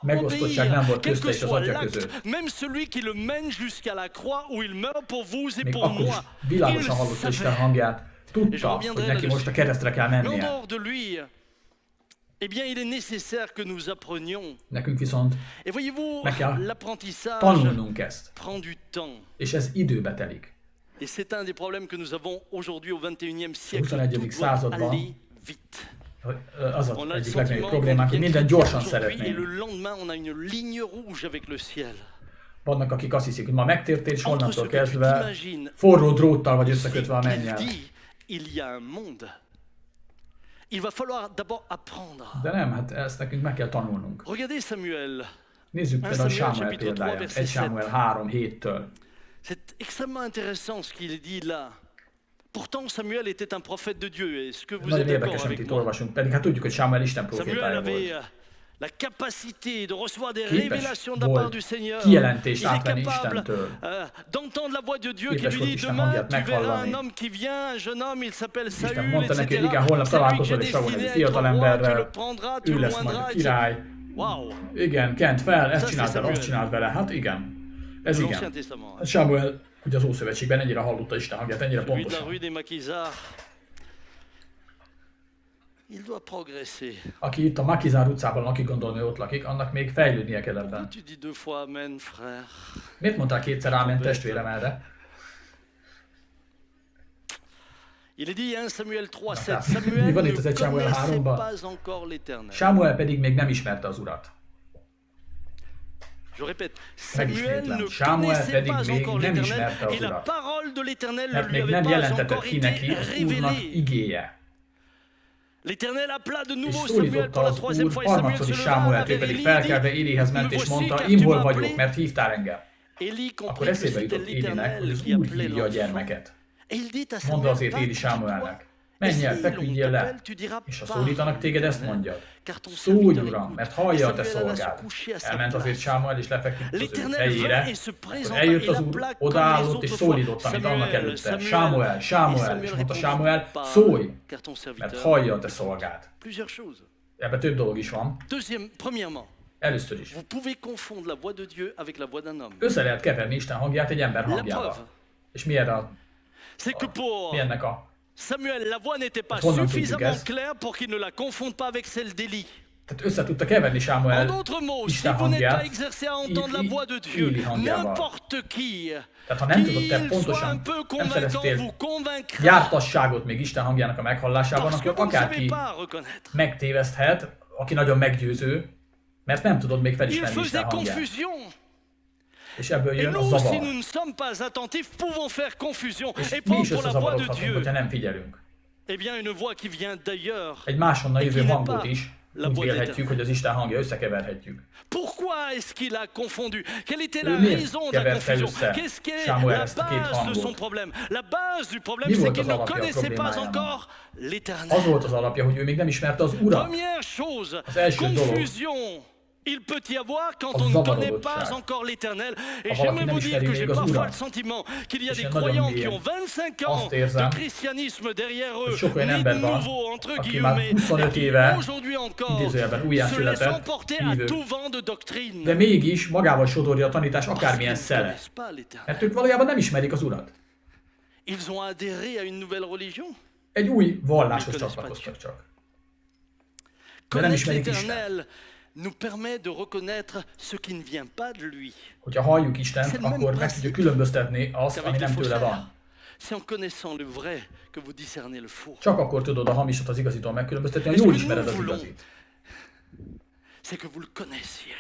megosztottság nem volt közte és az Atya között. Même celui qui le mène jusqu'à la croix où il meurt pour vous et még pour akkor is moi. világosan hallotta Isten hangját. Tudta, hogy neki most a keresztre kell mennie. Eh bien, il est nécessaire que nous apprenions. Nekünk viszont Et voyez-vous, meg kell l'apprentissage tanulnunk ezt. prend du temps. És ez időbe telik. Et c'est un des problèmes que nous avons aujourd'hui au 21e siècle. 21. században aller vite. Az az egyik legnagyobb problémánk, hogy minden gyorsan szeretnénk. Et le lendemain, on a une ligne rouge avec le ciel. Vannak, akik azt hiszik, hogy ma megtértél, és onnantól kezdve forró dróttal vagy összekötve a mennyel. Il y a un monde. Il va falloir d'abord apprendre. De nem, hát ezt nekünk meg kell tanulnunk. Regardez Samuel. Nézzük például Sámuel példáját, 1 Sámuel 3:7-től. C'est extrêmement intéressant ce qu'il dit là. Pourtant Samuel était un prophète de Dieu. Est-ce que vous êtes d'accord avec moi? Olvasunk, pedig hát tudjuk, hogy Sámuel Isten profétája Samuel volt. avait la capacité de recevoir des révélations de la part du Seigneur. Kijelentést Il est átvenni capable Istentől. d'entendre la voix de Dieu qui Képes lui volt dit Isten demain hangját tu verras meghallani. un homme qui vient, un jeune homme, il s'appelle Isten Saül, mondta neki, hogy igen, etc. holnap C'est lui qui találkozol est egy Saul nevű destiné à être roi, tu fiatalemberrel, le prendras, tu ő le lesz majd a moindras, király. Wow. Igen, kent fel, ezt Ça, csináld c'est vele, azt Samuel. csináld vele. Hát igen, ez De l'Ancien igen. Testament. Hát Sámuel ugye az Ószövetségben ennyire hallotta Isten hangját, ennyire Celui de la pontosan. rue des Maquisards, il doit progresser. Aki itt a Makizár utcában lakik, gondolom, hogy ott lakik, annak még fejlődnie kell ebben. Tu dis 2 fois amen, frère. Miért mondtál kétszer ámen testvérem erre? Il est dit 1 Samuel 3:7. Mi Samuel van ne itt az 1 Sámuel connaissait 3-ban? pas encore l'Éternel. Sámuel pedig még nem ismerte az Urat. Je répète, Samuel Megismétlem. ne Sámuel connaissait pedig pas még encore nem l'Éternel ismerte az et la Urat. parole de l'Éternel ne Mert lui még avait nem pas jelentette encore ki été neki az Úrnak révélée. igéje. L'Éternel appela de És nouveau Samuel szólította pour la az troisième Úr fois et Samuel harmadszor se is leva Sámuelt, ő vers pedig Élie felkelve et dit, Élihez ment és Me voici, mondta, car én tu hol m'as vagyok, appelé. mert hívtál engem. Élie Akkor comprit que eszébe c'était jutott Élinek, hogy l'Éternel az qui Úr appelait hívja a l'enfant. gyermeket. Et il dit à Mondta Samuel, azért Éli Sámuelnek, menj el, feküdjél le, és ha szólítanak téged, ezt mondjad. Szólj, Uram, mert hallja a te szolgád. Elment azért Sámuel, és lefeküdt az ő helyére. Akkor eljött az Úr, odaállott és szólította, mint annak előtte. Sámuel, Sámuel, és mondta Sámuel, szólj, mert hallja a te szolgád. Plusieurs choses. Ebben több dolog is van. Premièrement, Először is. vous pouvez confondre la voix de Dieu avec la voix d'un homme. Össze lehet keverni Isten hangját egy ember La hangjával. preuve, És mi erre c'est que pour mi ennek a... Samuel, la voix n'était pas Honnan tudjuk suffisamment ezt? claire pour qu'il ne la confonde pas avec celle d'Élie. Tehát össze tudta keverni En Sámuel d'autres mots, si Isten vous n'êtes pas hangját exercé à entendre la voix de Dieu, Éli hangjával. n'importe qui, Tehát ha nem tudod te qu'il soit un pontosan, peu nem convaincant, szereztél vous convaincra. jártasságot még Isten hangjának a meghallásában, Parce que akkor vous ne savez akárki pas reconnaître. megtéveszthet, aki nagyon meggyőző, mert nem tudod még Il felismerni Isten faisait hangját. confusion. És ebből Et jön a nous, si zavar. nous ne sommes pas attentifs, pouvons faire confusion És et mi is prendre la voix de összezavarodhatunk, Dieu. hogyha nem figyelünk. Eh bien, une voix qui vient d'ailleurs. Egy máshonnan Et jövő qui n'est hangot pas is la úgy voix de vélhetjük, l'Éternel. hogy az Isten hangja, összekeverhetjük. Pourquoi est-ce qu'il a confondu? Quelle était la Ő miért raison de la keverte confusion? össze Qu'est-ce qui est Sámuel la ezt a két base de son hangot? problème? La base du problème, Mi c'est volt qu'il az ne alapja a connaissait pas problémájának? encore l'Éternel. Az volt az alapja, hogy ő még nem ismerte az Urat. Première chose, Az első dolog, confusion. Il peut y avoir quand az on ne connaît zavarodottság. pas encore l'Éternel. Et Ha valaki j'aimerais nem vous dire ismeri que j'ai még az parfois Urat, le sentiment qu'il y a és des én nagyon croyants qui mélyen ont 25 ans azt érzem, de christianisme derrière eux, hogy sok olyan nés ember de van, nouveau, entre aki már guillemets, 25 et qui éve, aujourd'hui encore idézőjelben se laissent újjászületett emporter à hívők, tout vent de doctrine. de mégis magával sodorja a tanítás Parce qu'ils akármilyen ne szele. connaissent pas l'Éternel. Mert ők valójában nem ismerik az Urat. Ils ont adhéré à une nouvelle religion. Egy új valláshoz csatlakoztak csak. De nem Connaître ismerik Istent. l'Éternel nous permet de reconnaître ce qui ne vient pas de lui. Hogyha halljuk Istent, akkor meg tudjuk különböztetni azt, ami Qu'avec les nem tőle faussaires. van. C'est en connaissant le vrai que vous discernez le faux. Csak akkor tudod a hamisat az igazitól megkülönböztetni, ha Et ce jól que ismered nous az voulons, igazit. c'est que vous le connaissiez.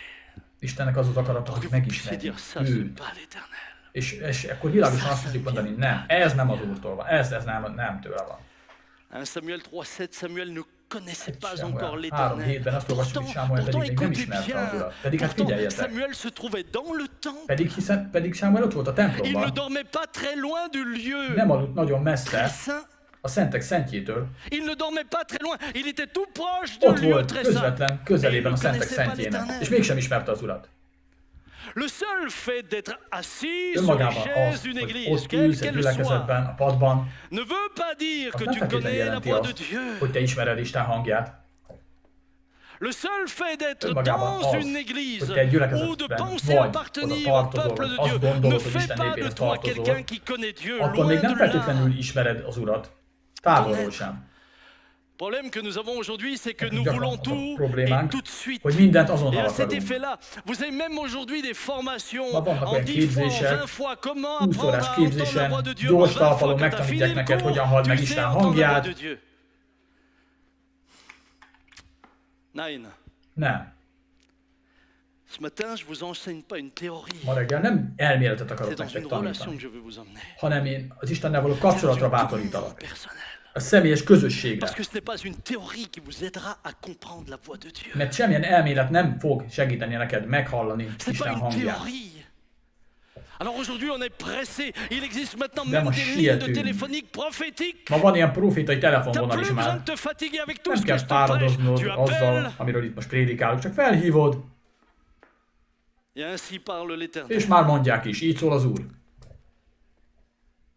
Istennek az az akarata, Pour hogy que vous puissiez megismerjük dire ça, ce n'est őt. pas l'Éternel. És akkor világosan azt tudjuk mondani, nem, ez nem az Úrtól van, ez nem tőle van. 1 Samuel 3:7, Samuel ne connaissait pas Sámuel encore 3:7-ben azt olvassuk, hogy Sámuel pedig még nem écoutez ismerte az bien, Urat. Pedig hát pourtant, figyeljetek, Samuel se trouvait dans le temple. pedig Sámuel ott volt a Il ne templomban, dormait pas très loin du lieu nem aludt nagyon très messze saint. a szentek szentjétől, Il ne dormait pas très loin. Il était tout proche du ott lieu volt très saint. közvetlen közelében a Et il ne szentek connaissait pas szentjének, l'Éternel. és mégsem ismerte az Urat. Le seul fait d'être assis sur une Önmagában az, chaise d'une hogy église, ott quelle ülsz egy qu'elle soit, gyülekezetben, a padban, ne veut pas dire az que nem tu feltétlenül connais la jelenti voix de azt, Dieu. hogy te ismered Isten hangját. Le seul fait d'être Önmagában dans az, une église hogy te egy ou de gyülekezetben penser vagy, appartenir oda au tartozol, peuple de azt Dieu ne gondolod, hogy fait Isten pas de népéhez toi tartozol, quelqu'un qui connaît Dieu. akkor Loin még nem de feltétlenül là. ismered az Urat. Távolról sem. Le problème que nous avons aujourd'hui, c'est que Nekünk nous gyakran voulons az a tout et problémánk, tout de suite. hogy mindent Et azonnal à cet akarunk. effet-là, vous avez même aujourd'hui des formations Ma vannak en olyan 10 fois, en képzések, 20 fois, comment 20 apprendre órás à entendre la képzésen, voix de Dieu. En 20 gyors fois, talpalon quand tu as fini megtanítják le neked, cours, hogyan hall meg tu sais Isten entendre la voix hangját. de Dieu. Nine. Nem. Ce matin, je vous enseigne pas une théorie. Ma reggel nem elméletet akarok C'est dans nektek une relation tanítani, que je veux vous emmener. hanem én az Istennel való kapcsolatra bátorítalak. Personnel. A személyes közösségre. Parce que ce n'est pas une théorie qui vous aidera à comprendre la voix de Dieu. Mert semmilyen elmélet nem fog segíteni neked meghallani Ce n'est pas Isten une hangját. théorie. Alors aujourd'hui, on est pressé. Il existe maintenant De même ma des lignes de sietünk. téléphonique prophétique. Ma van ilyen profétai T'as telefonvonal plus is besoin már. de te fatiguer avec tout Nem ce que kell je te prêche. fáradoznod Tu azzal, appelles amiről itt most prédikálok, csak felhívod, et ainsi parle l'Éternel. és már mondják is, így szól az Úr.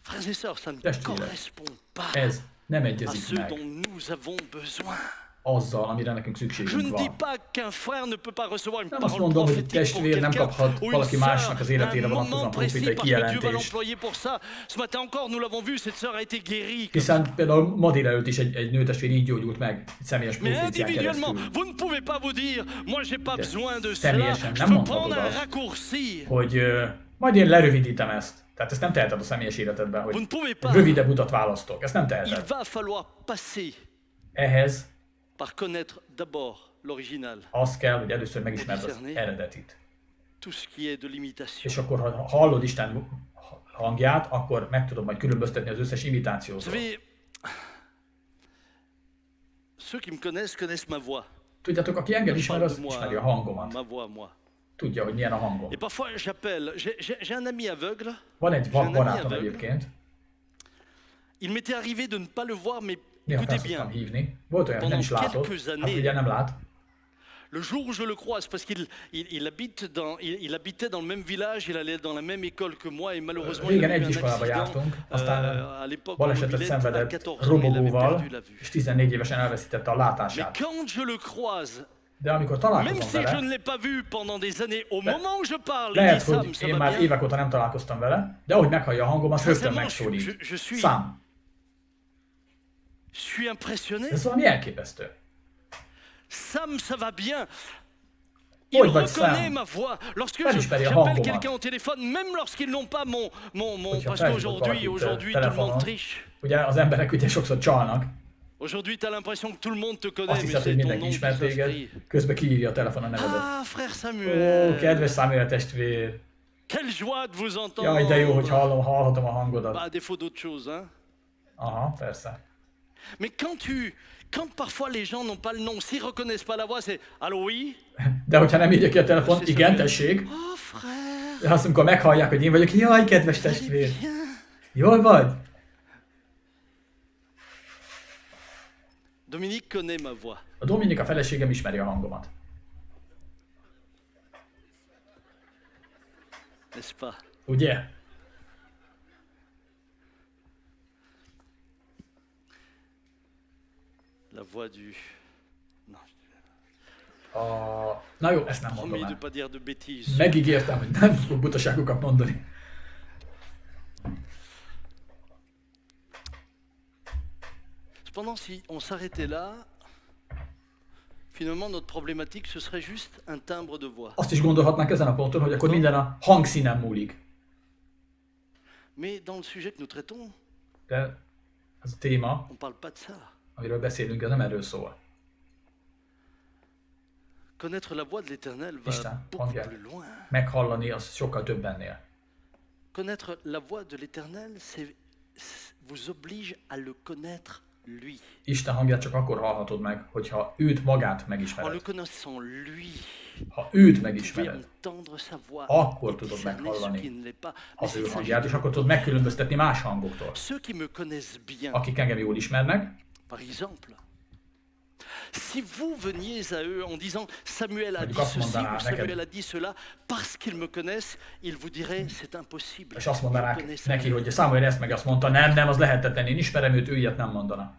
Frères et sœurs, ça ne Testvérek, correspond pas ez nem à egyezik ce meg dont nous avons besoin. azzal, amire nekünk Je ne szükségünk dis van. pas qu'un frère ne peut pas recevoir une Nem azt parole mondom, hogy egy prophétique pour testvér nem quelqu'un kaphat ou une valaki másnak sœur az à életére un vonatkozóan moment précis profétai parce que Dieu va kijelentést. l'employer pour ça. Ce matin encore, nous l'avons vu, cette sœur a été guérie. Hiszen például ma délelőtt is egy nőtestvér így gyógyult meg, egy személyes Mais profécián individuellement, keresztül, vous ne pouvez pas vous dire, moi j'ai pas De besoin de cela, személyesen je nem peux mondhatod prendre un azt, raccourci. hogy majd én lerövidítem ezt. Tehát ezt nem teheted a személyes életedben, Vous ne hogy pouvez egy pas. rövidebb utat választok. Ezt nem Il teheted. va falloir passer Ehhez par connaître d'abord l'original, az kell, hogy először megismerd az eredetit. tout ce qui est de l'imitation. És akkor, ha hallod Isten hangját, akkor meg tudod majd különböztetni az összes Vous imitációtól. savez, ceux qui me connaissent ma voix. Tudjátok, aki engem Je ismer, parle az de moi, ismeri a hangomat. ma voix, moi. Tudja, hogy milyen a hangom. Et parfois j'appelle, j'ai un ami aveugle. Van egy J'ai un ami barátom aveugle. egyébként, Il m'était arrivé de ne pas le voir, mais néha écoutez felszoktam bien. hívni. Volt olyan, hogy nem is Pendant látott, quelques hát années, ugye nem lát. Le jour où je le croise, parce qu'il habitait dans le même village, il allait dans la même école que moi, et malheureusement il Régen a eu egy un iskolába accident. jártunk, aztán À l'époque, où balesetet il était à szenvedett 14 ans, il avait robogóval, perdu la vue. és 14 évesen elveszítette a Mais látását. quand je le croise, De amikor même találkozom si je vele, ne l'ai pas vu pendant des années, au moment où je parle, il lehet, dit Sam, hogy ça én va már bien. évek óta nem találkoztam vele, de ahogy meghallja a hangomat, rögtön Sincèrement, megszólít. je suis Sam. Je suis impressionné. Ez valami elképesztő. Sam, ça va bien. Il Hogy vagy, reconnaît Sam? ma voix. Lorsque Felismeri a j'appelle hangomat. quelqu'un au téléphone, même lorsqu'ils n'ont pas mon Hogyha parce felhívod qu'aujourd'hui, valakit tout le telefonon, monde triche. ugye az emberek ugye sokszor csalnak, Aujourd'hui, tu as l'impression que tout le monde te connaît, azt mais hiszed, hogy c'est ton mindenki nom qui ismer téged, s'inscrit. közben kiírja a telefonon a nevedet. Ah, frère Ó, Samuel. kedves Samuel testvér, Quelle joie de vous entendre. Jaj, de jó, hogy hallhatom a hangodat. À défaut d'autre chose, hein. Aha, persze. Mais quand parfois les gens n'ont pas le nom, s'ils reconnaissent pas la voix, c'est allô, oui. De hogyha nem írja ki a telefont, igen, tessék. Oh, frère. De azt, amikor meghallják, hogy én vagyok, jaj, kedves testvér. Jól vagy? Dominique connaît ma voix. A Dominika feleségem ismeri a hangomat. N'est-ce pas? Ugye? La voix du... Non. Na jó, ezt nem mondom Promis de el. pas dire de bêtises. Megígértem, hogy nem fogok butaságokat mondani. Cependant, si on s'arrêtait là, finalement notre problématique ce serait juste un timbre de voix. Azt is gondolhatnánk ezen a ponton, hogy akkor minden a hangszínen múlik. Mais dans le sujet que nous traitons, De ez a téma, on parle pas de ça. amiről beszélünk, ez nem erről szól. Connaître la voix de l'Éternel va Isten beaucoup hangját plus loin. meghallani, az sokkal több ennél. Connaître la voix de l'Éternel, vous oblige à le connaître lui. Isten hangját csak akkor hallhatod meg, hogyha őt magát En le megismered. connaissant lui, Ha őt vous pouvez megismered, entendre sa voix akkor et tudod discerner ce meghallani qui ne l'est pas. az ő Mais hangját, és akkor tudod megkülönböztetni más hangoktól. ceux qui me connaissent bien, Akik engem jól ismernek, par exemple, si vous veniez à eux en disant Samuel a dit Mondjuk azt ceci mondaná ou Samuel neked, a dit cela, parce qu'ils me connaissent, ils vous diraient c'est impossible. és azt Je mondanák connais neki, Samuel. hogy Samuel ezt meg azt mondta, nem, az lehetetlen, én ismerem őt, ő ilyet nem mondana.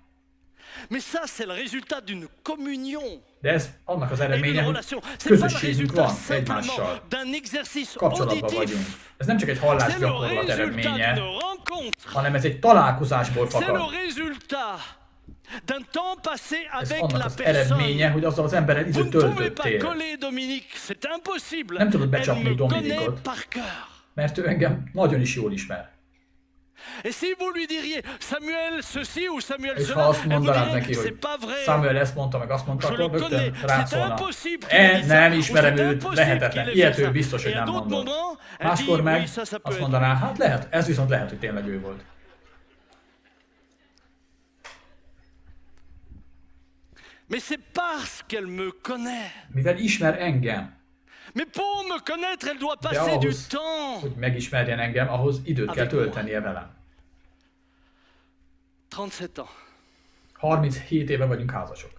Mais ça, c'est le résultat d'une communion De ez annak az et eredménye, d'une hogy relation. C'est pas le közösségünk résultat van simplement egymással. d'un exercice Kapcsolatban vagyunk. auditif. Ez nem csak egy C'est le hallásgyakorlat résultat eredménye, d'une rencontre. hanem ez egy találkozásból C'est le fakad. résultat d'un temps passé Ez avec annak la az personne. eredménye, hogy azzal az emberrel Vous időt ne pouvez pas töltöttél. coller Dominique, c'est impossible. Nem tudod Elle becsapni me Dominikot. connaît par cœur. Mert ő engem nagyon is jól ismer. Et si vous lui diriez Samuel ceci ou Samuel És ha cela, azt elle vous mondanád dirait neki, c'est hogy pas vrai. Samuel ezt mondta, meg azt mondta, Je le akkor connais, rögtön rám c'est szólna. impossible qu'il ait dit ça, Nem ou ismerem c'est őt, impossible lehetetlen. qu'il ait Ilyet fait ő ça. biztos, hogy Et à nem d'autres mondott. moments, elle dit Máskor meg oui, ça peut azt être. mondaná, hát lehet, ez viszont lehet, hogy tényleg ő volt. Mais c'est parce qu'elle me connaît. Mivel ismer engem, Mais pour me connaître, elle doit de passer du ahhoz, temps. hogy megismerjen engem, ahhoz időt kell töltenie velem. 37 ans. 37 éve vagyunk házasok.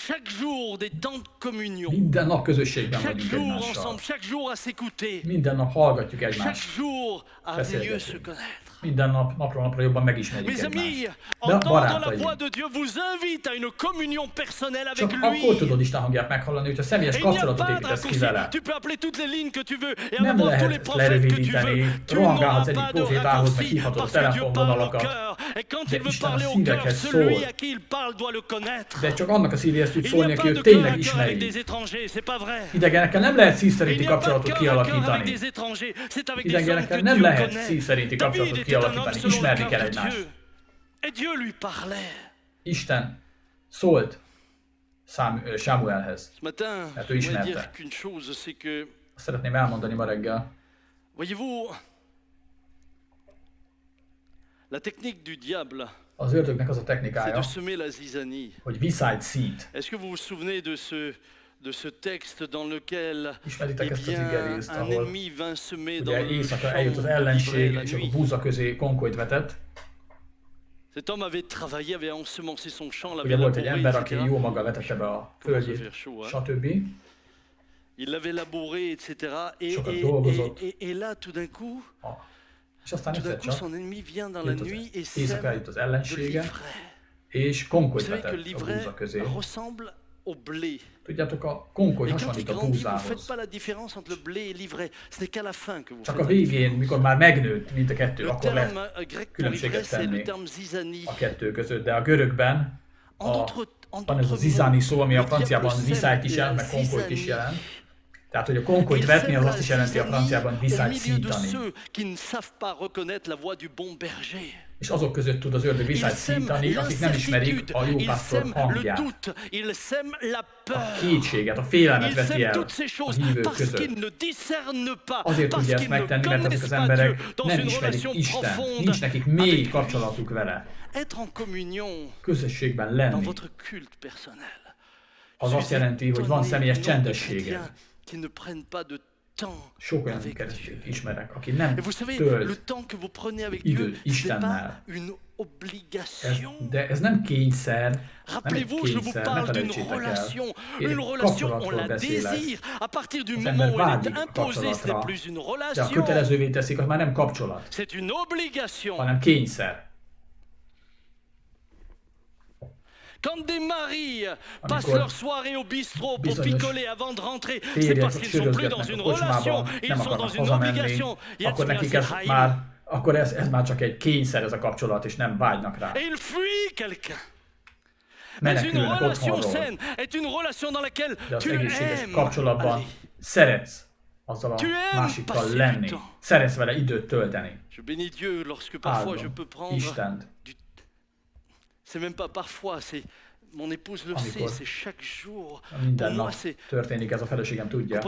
Chaque jour des temps de communion. Minden nap közösségben Chaque vagyunk jour egymással. ensemble, chaque jour à s'écouter. Minden nap hallgatjuk Chaque egymást. jour à mieux se Beszélgetünk. connaître. Minden nap, napról napra jobban megismerjük Mes amis, egymást. De entendre la barátaim, voix de Dieu vous invite à une communion personnelle avec csak lui. akkor tudod Isten hangját meghallani, hogyha személyes Et il n'y a kapcsolatot pas de építesz ki raccourci. vele. Tu peux appeler toutes les lignes que tu veux et Nem avoir tous les lehet prophètes que tu veux. lerövidíteni, Tu n'auras rohangálhatsz egyik pas de profétához, meg raccourci hívhatod a parce que Dieu parle au telefonvonalakat. cœur. Et quand De il veut Isten a parler au cœur, szívekhez celui szól. à qui il parle doit le connaître. De csak annak a szívéhez tud Il n'y szólni, a aki pas őt de cœur tényleg à cœur avec ismeri. des étrangers, c'est pas vrai. Idegenekkel nem lehet szív Il szerinti n'y a pas de kapcsolatot cœur à cœur avec kialakítani. des étrangers, c'est avec des hommes que Idegenekkel nem Dieu lehet connaît. szív szerinti David kapcsolatot était un homme kialakítani. selon le Ismerni cœur kell de egymást. Dieu. Et Dieu lui parlait. Isten szólt Sámuelhez. Ce matin, Hát je ő voudrais ismerte. dire qu'une chose, c'est que, Azt szeretném elmondani ma reggel. voyez-vous, la technique du diable, Az ördögnek az a c'est technikája, de semer la zizanie. hogy viszályt szít. Est-ce que vous vous souvenez de ce texte dans lequel Ismeritek eh ezt az bien, igerészt, un ahol ennemi vint semer dans ugye le éjszaka eljött az champ ellenség, la és a nuit. búza közé konkolyt vetett. Cet homme avait travaillé, avait ensemencé son champ, Ugye l'avait volt egy labouré, ember, aki etc. jó maga vetette be a földjét, stb. Il l'avait labouré, etc. Sokat dolgozott. Et là, tout d'un coup, És aztán tout d'un egyszer coup, csak son ennemi vient dans la jött nuit et az éjszaka sème eljött az de ellensége, l'ivraie. és Vous konkolyt savez que vetett a l'ivraie búza közé. ressemble au blé. Tudjátok, a konkoly Et quand il hasonlít a grandit, vous ne faites búzához. pas la différence entre le blé et l'ivraie. Ce n'est qu'à la fin que vous Csak faites a la végén, différence. mikor már megnőtt, mint a kettő, Le akkor lehet terme grec pour l'ivraie, különbséget c'est le tenni terme zizanie. a kettő között. De a görögben En d'autres van ez a zizani szó, ami a franciában viszályt is jelent, meg konkolyt is jelent. Tehát, hogy a konkolyt vetni, az azt is jelenti a franciában viszályt au milieu de szítani. ceux qui ne savent pas reconnaître la voix du bon berger. és azok között tud az ördög viszályt szítani, akik nem ismerik a jó pásztor hangját. A kétséget, a félelmet veti el a hívők között. Azért tudja ezt megtenni, mert ezek az emberek nem ismerik Isten, nincs nekik mély kapcsolatuk vele. Közösségben lenni. Az azt jelenti, hogy van személyes csendessége. Sok olyan keresztényt ismerek, aki nem tölt időt Istennel. De ez nem kényszer, nem egy kényszer, ne felejtsétek el. Én kapcsolatról beszélek. Az ember vágyik a kapcsolatra, de a kötelezővé teszik, az már nem kapcsolat, hanem kényszer. Quand des maris passent leur soirée au bistrot pour picoler avant de rentrer, c'est parce qu'ils ne sont plus dans une relation, ils sont dans une obligation. Akkor nekik ez már csak egy kényszer, ez a kapcsolat, és nem vágynak rá. Et il fuit quelqu'un. Mais une relation saine est une relation dans laquelle tu aimes kapcsolatban szeretsz azzal a másikkal lenni. Szeretsz vele időt tölteni. Je bénis Dieu lorsque parfois je peux prendre Istent. C'est même pas parfois, c'est mon épouse le sait, c'est chaque jour. Minden nap történik, ez a feleségem tudja.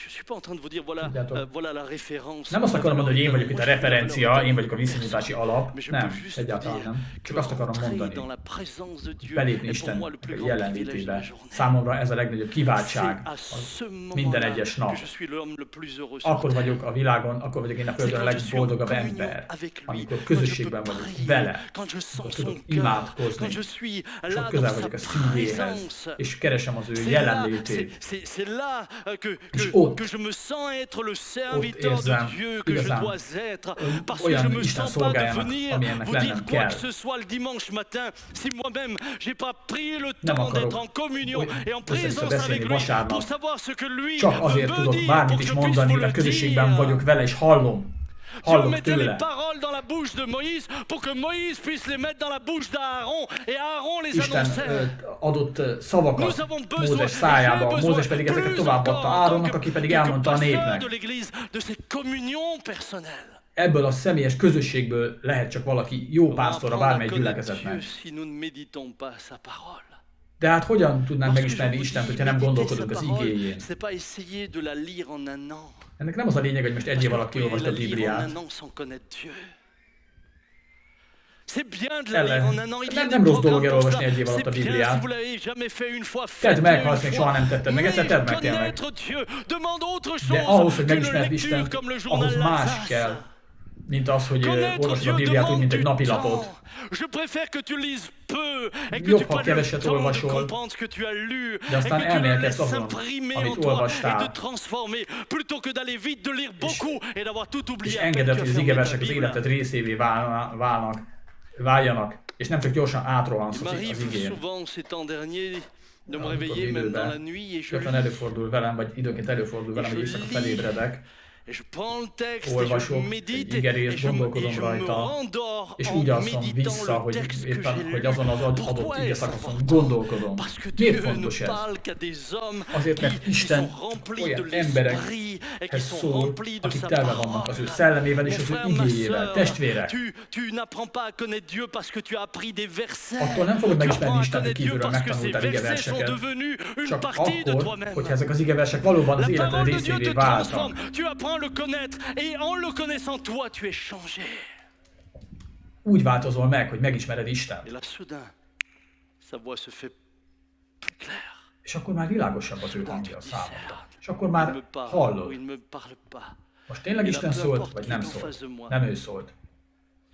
Je suis pas en train de vous dire voilà la référence. Nem azt akarom mondani, hogy én vagyok itt a referencia, én vagyok a viszonyítási alap. Nem, egyáltalán nem. Csak azt akarom mondani, belépni Isten jelenlétébe. Számomra ez a legnagyobb kiváltság minden egyes nap. Akkor vagyok a világon, akkor vagyok én a földön a legboldogabb ember, amikor közösségben vagyok vele, akkor tudok imádkozni, és ott közel vagyok a szívéhez, és keresem az ő jelenlétét. És que je me sens être le serviteur de Dieu que je dois être, parce que je me sens pas de venir vous dire quoi que ce soit le dimanche matin, si moi-même j'ai pas pris le temps d'être en communion et en présence avec lui pour savoir ce que lui veut me dire, pour que je puisse vous le dire. Dieu mettait les paroles dans la bouche de Moïse pour que Moïse puisse les mettre dans la bouche d'Aaron et Aaron les annonçait. Adott szavakat Mózes szájába, Mózes pedig ezeket továbbadta Áronnak, aki pedig elmondta a népnek. Ebből a személyes közösségből lehet csak valaki jó pásztora bármely gyülekezetnek. De hát hogyan tudnánk megismerni Istent, hogyha nem gondolkodunk az igéjén? Ennek nem az a lényeg, hogy most egy év alatt kiolvasd a Bibliát. Nem rossz dolog elolvasni egy év alatt a Bibliát. Tedd meg, ha ezt még soha nem tetted meg, egyszer tedd meg tényleg. De ahhoz, hogy megismerd Istent, ahhoz más kell, mint az, hogy olvasod a Bibliát úgy, mint egy napilapot. Jobb, ha keveset olvasol, de aztán elmélkedsz azon, amit olvastál. És engeded, hogy az igeversek az életed részévé váljanak, és nem csak gyorsan átrohansz az igén. Gyakran előfordul velem, vagy időnként előfordul velem, hogy éjszaka felébredek, olvasok egy igerést, gondolkodom rajta, és úgy alszom vissza, hogy éppen, hogy azon az adott igeszakaszon gondolkodom. Miért fontos ez? Azért, mert Isten olyan emberekhez szól, akik telve vannak az ő szellemével és az ő igéjével. Testvérek! Attól nem fogod megismerni Istent, hogy kívülről megtanultál igeverseket, csak akkor, hogyha ezek az igeversek valóban az életed részévé váltak. Le connaître et en le connaissant toi tu es changé. Úgy változol meg, hogy megismered Istent. Et là soudain sa voix se fait plus claire. És akkor már világosabb az ő hangja számodra. És akkor már hallod. Most tényleg Isten szólt, vagy nem szólt? Nem ő szólt.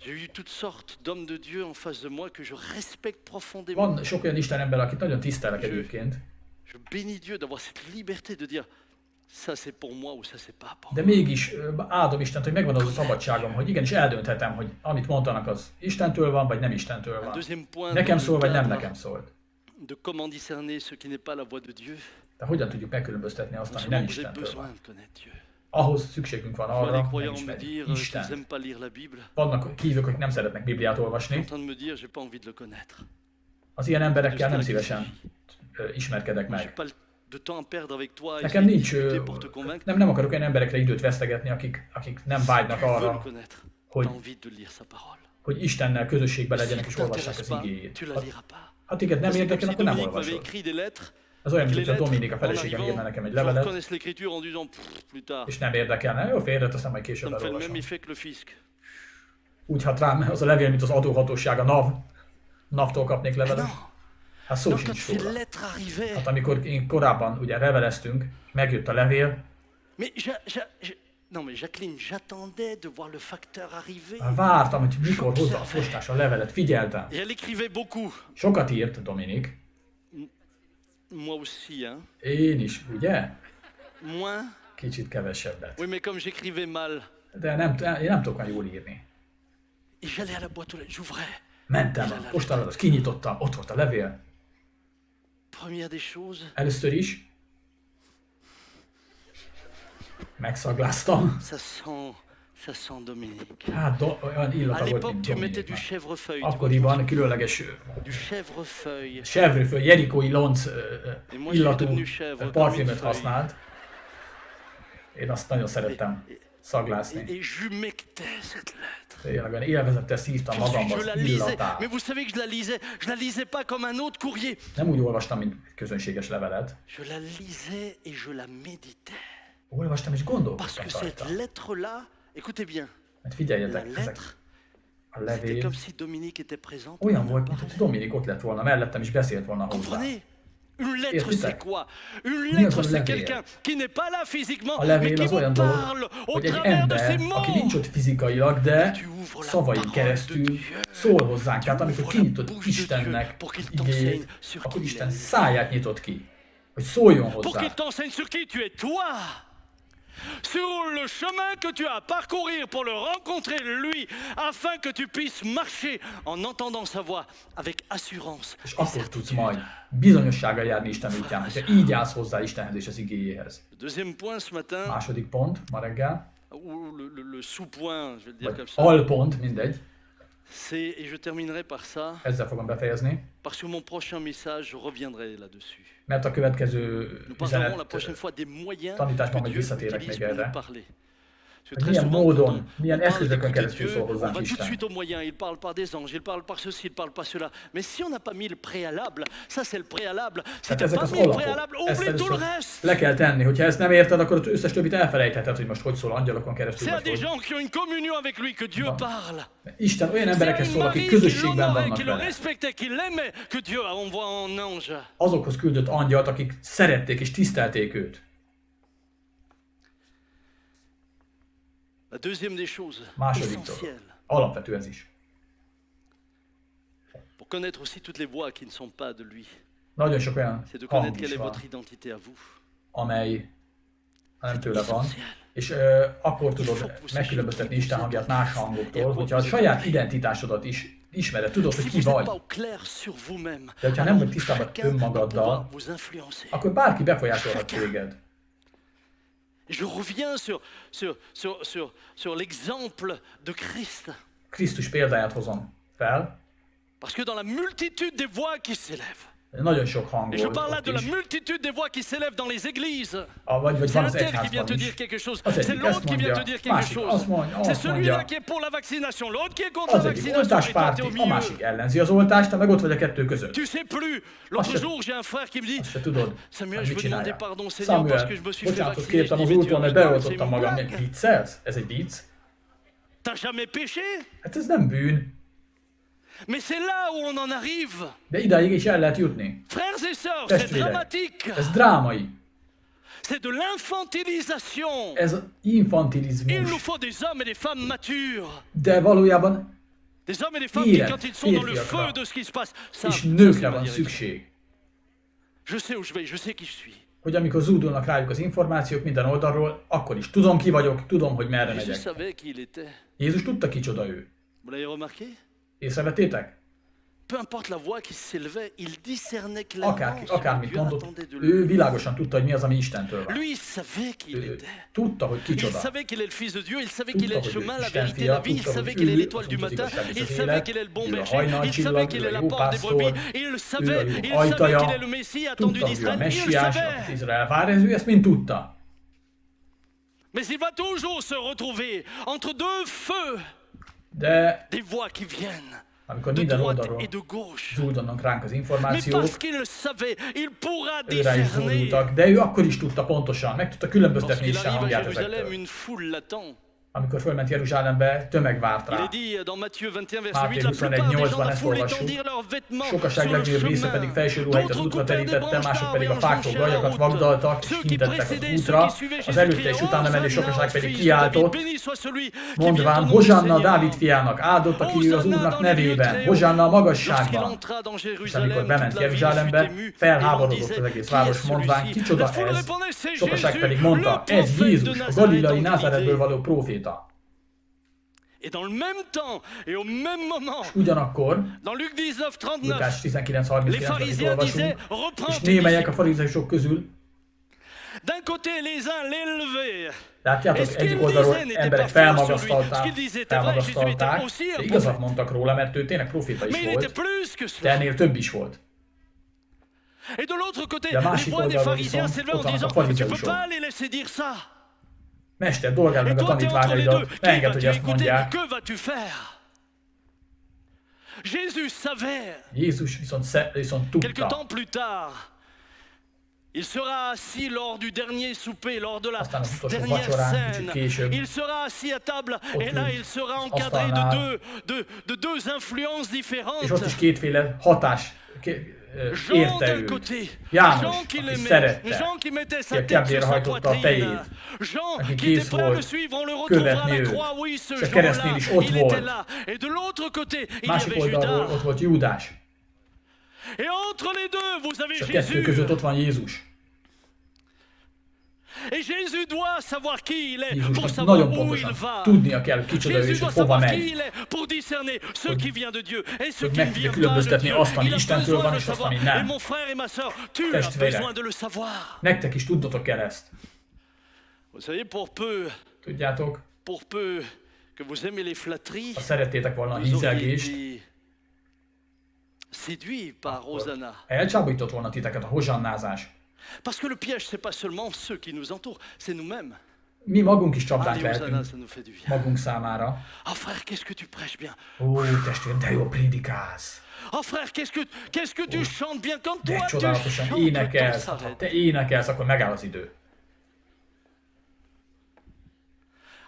J'ai eu toutes sortes d'hommes de Dieu en face de moi que je respecte profondément. Van sok olyan Isten ember, akit nagyon tisztelek egyébként. Je bénis Dieu d'avoir cette liberté de dire ça c'est pour moi ou ça c'est pas pour moi. De mégis áldom Istent, hogy megvan az a szabadságom, hogy igenis eldönthetem, hogy amit mondanak az Istentől van, vagy nem Istentől van. Nekem szól, vagy nem nekem szólt. De comment discerner ce qui n'est pas la voix de Dieu? De hogyan tudjuk megkülönböztetni azt, ami nem Istentől van? Ahhoz szükségünk van arra, hogy megismerjük Istent. Vannak hívők, akik nem szeretnek Bibliát olvasni. Az ilyen emberekkel nem szívesen ismerkedek meg. Nekem nincs, nem akarok olyan emberekre időt vesztegetni, akik nem vágynak arra, hogy Istennel közösségben legyenek és olvassák az igéjét. Ha téged nem érdekel, akkor nem olvasod. Ez olyan, mint hogyha Dominik a feleségem írna nekem egy levelet, és nem érdekelne. Jó, félreteszem, majd később elolvasom. Úgy hat rám az a levél, mint az adóhatóság, a NAV. NAV-tól kapnék levelet. Hát szó sincs róla. Hát amikor én korábban ugye leveleztünk, megjött a levél. Non mais Jacqueline, j'attendais de voir le facteur arriver. Vártam, hogy mikor hozza a postás a levelet, figyeltem. Et elle écrivait beaucoup. Sokat írt, Dominik. Moi aussi, hein. Én is, ugye? Moins. Kicsit kevesebbet. Oui, mais comme j'écrivais mal. De én nem tudok olyan jól írni. Et j'allais à la boîte aux lettres, j'ouvrais. Mentem a postálatot, kinyitottam, ott volt a levél. Première des choses. Először is megszagláztam. Ça sent Dominique. Hát olyan illata volt, mint Dominiknak. Akkoriban különleges chèvrefeuille, jerikói lonc illatú parfümöt használt. Én azt nagyon szerettem szaglázni. Tényleg olyan élvezettel szívtam magamba az illatát. Mais vous savez que je la lisais pas comme un autre courrier. Nem úgy olvastam, mint egy közönséges levelet. Je la lisais et je la méditais. Olvastam és gondolkodtam rajta. Parce que cette lettre-là, écoutez bien. Mert figyeljetek, ezek a levél olyan volt, mint hogy Dominik ott lett volna mellettem és beszélt volna hozzá. Une lettre, c'est quoi? Une lettre, c'est quelqu'un qui n'est pas là physiquement, mais qui vous parle au travers de ses mots. Aki nincs ott fizikailag, de szavain keresztül szól hozzánk. Tehát amikor kinyitott Istennek igéjét, akkor Isten száját nyitott ki, hogy szóljon hozzá. Pour qu'il t'enseigne sur qui tu es toi. Sur le chemin que tu as à parcourir pour le rencontrer lui, afin que tu puisses marcher en entendant sa voix avec assurance. És akkor tudsz majd bizonyossággal járni Isten útján, hogyha így állsz hozzá Istenhez és az igéjéhez. Deuxième point ce matin. Második pont, ma reggel. Ou le sous-point, je vais le dire comme ça. Alpont, mindegy. C'est, et je terminerai par ça. Ezzel fogom befejezni. Parce que mon prochain message, je reviendrai là-dessus. Mert a következő üzenet tanításban majd visszatérek még erre. Milyen módon, milyen eszközökön keresztül szól hozzánk Isten. Tout de suite au moyen, il parle par des anges, il parle par ceci, il parle par cela. Mais si on n'a pas mis le préalable, ça c'est le préalable. Si t'as pas mis le préalable, oublie tout le reste. Le kell tenni, hogyha ezt nem érted, akkor az összes többit elfelejtheted, hogy most hogy szól angyalokon keresztül. C'est à des gens qui ont une communion avec lui que Dieu parle. Isten olyan emberekhez szól, akik közösségben vannak vele. Azokhoz küldött angyalt, akik szerették és tisztelték őt. La deuxième des choses, essentielle, alapvető ez is. Pour connaître aussi toutes les voix qui ne sont pas de lui. Nagyon sok olyan hang is van, amely nem tőle van, és akkor tudod megkülönböztetni Isten hangját más hangoktól, hogyha a saját identitásodat is ismered, tudod, hogy ki vagy. De hogyha nem vagy tisztában önmagaddal, akkor bárki befolyásolhat téged. Je reviens sur l'exemple de Christ. Krisztus példáját hozom fel. Parce que dans la multitude des voix qui s'élèvent. Nagyon sok hang volt. Et je parle là de la multitude des voix qui s'élèvent dans les églises. C'est un tel qui vient te dire quelque chose. C'est l'autre qui vient te dire quelque chose. C'est celui-là qui est pour la vaccination, l'autre qui est contre la vaccination. Et toi, t'es au milieu. A másik ellenzi az oltást, te meg ott vagy a kettő között. Tu sais plus. L'autre jour, j'ai un frère qui me dit Samuel, je veux demander pardon, Seigneur, parce que je me suis fait vacciner. Kértem az úrtól, mert beoltottam magam. Viccelsz? Ez egy vicc? T'as jamais péché? Hát ez nem bűn. Mais c'est là où on en arrive. De idáig is el lehet jutni. Frères et sœurs, c'est dramatique. Ez drámai. C'est de l'infantilisation. Ez infantilizmus. Il nous faut des hommes et des femmes matures. De valójában des hommes et des femmes qui, quand ils sont dans le feu de ce qui se passe, és nőkre van szükség. Je sais où je vais, je sais qui je suis. Hogy amikor zúdulnak rájuk az információk minden oldalról, akkor is tudom ki vagyok, tudom, hogy merre megyek. Jézus tudta, kicsoda ő. Vous l'avez remarqué? Észrevettétek? Peu importe la voix qui s'élevait, il discernait clairement. Akármit mondott, ő világosan tudta, hogy mi az, ami Istentől van. Lui, il savait qui il était. Tudta, hogy kicsoda. Il savait qu'il est le fils de Dieu, il savait qu'il est le chemin, la vérité, la vie, il savait qu'il est l'étoile du matin, il savait qu'il est le bon berger, il savait qu'il est la porte des brebis, il savait qu'il est le Messie attendu d'Israël, il savait. Izrael vár, ő ezt mind tudta. Mais il va toujours se retrouver entre deux feux. De des voix qui viennent amikor de minden droite oldalról et de gauche. zúdulnak ránk az Mais információk, parce qu'il le savait, il pourra őre is discerner. zúdultak, de ő akkor is tudta pontosan, meg tudta különböztetni Lorsqu'il Isten arrive à hangját Jérusalem, ezektől. une foule l'attend. Amikor fölment Jeruzsálembe, tömeg várt Il rá. est dit dans Matthieu 21, verset Máté 8, la plupart des gens de 21:8-ban la ezt foule olvassuk. étendirent leurs vêtements Sokaság sur le legnagyobb része pedig chemin. felső ruháit az D'autres útra coupèrent des terítette, branches mások pedig a d'arbres et fáktól enjonchèrent la gajakat route. vagdaltak, és Ceux qui hintettek az précédaient, ceux útra. qui suivaient Az Jésus előtte és criaient, utána menő sokaság Hosanna, pedig fils de David, kiáltott, béni soit celui qui vient mondván, au nom du Hozsanna Seigneur. Dávid fiának, áldott, aki ő az Úrnak nevében, Hozsanna a Lorsqu'il magasságban. entra dans És Jérusalem, amikor toute bement la ville fut Jeruzsálembe, émue, felháborodott et az on egész disait, város, qui est mondván, celui-ci? kicsoda La foule ez? répondait, c'est Sokaság Jésus, pedig le mondta, ez prophète de Jézus, a Nazareth, galilai en Názáretből Galilée. való próféta. Et dans le même temps et au même moment, Ugyanakkor, dans Luc 19, 39, Lukás les 19:39-et pharisiens disaient, olvasunk, reprends és tes némelyek a disciples. farizeusok közül, D'un côté, les uns l'élevaient. látjátok, Et ce qu'il egyik oldalról disait n'était emberek pas faux sur lui. Ce felmagasztalták, qu'il disait était vrai, Jésus était felmagasztalták, aussi de un igazat prophète. mondtak róla, mert ő tényleg proféta is Mais il était volt, plus que de cela. ennél több is volt. Et de l'autre côté, De a les másik voix des oldalról pharisiens viszont s'élevaient ott en vannak a disant, tu peux farizeusok. pas les laisser dire ça. Mester, dolgáld Et meg a toi, t'es entre les deux. tanítványaidat, ne Qui engedd, hogy vas-tu ezt écouter? mondják. Que vas-tu faire? Jésus savait. Jézus viszont Quelque tudta. temps plus tard, il sera assis lors du dernier souper, lors de la Aztán az utolsó dernière vacsorán, kicsit scène. később, Il sera assis à table ott et là ült il sera az encadré asztalnál, de deux influences és différentes. ott is kétféle hatás Jean érte d'un őt. côté, János, Jean qui aki l'aimait, szerette, Jean qui mettait sa ki a tête sur kebdére sa hajtotta a poitrine, fejét, Jean aki qui était kész prêt à le volt suivre, on le retrouvera à követni la őt, croix, oui, ce és a keresztnél jour-là, is ott il était volt. là. Et de l'autre côté, il y Másik avait oldalról Judas. ott volt Júdás, Et entre les deux, vous avez és a kettő Jésus. között ott van Jézus. Et Jésus doit savoir qui il est pour Jézusnak savoir nagyon où il pontosan va. tudnia kell, kicsoda ő Jésus és doit hogy hova savoir qui megy. il est pour discerner ce qui vient de Dieu et ce Hogy qui ne meg tudja vient pas de különböztetni Dieu. azt, ami Il a Istentől besoin van, de le és azt, savoir. ami nem. Et mon frère et ma sœur, tu as Testvérek. besoin de le savoir. Nektek is tudnotok kell ezt. Vous savez, Tudjátok, pour peu que vous aimez les flatteries, ha szerettétek volna a vous auriez hízelgést, été séduit par Hosanna. elcsábított volna titeket a hozsannázás. Parce que le piège, c'est pas seulement ceux qui nous entourent, c'est nous-mêmes. Mi magunk is csapdák Allez, Hosanna, lehetünk ça nous fait du bien. magunk számára. Oh frère, qu'est-ce que tu prêches bien. Ó, testvér, de jó prédikálsz. Oh frère, qu'est-ce que tu chantes bien. Quand De toi tu csodálatosan chantes, le temps énekelsz. Ha s'arrête. te énekelsz, akkor megáll az idő.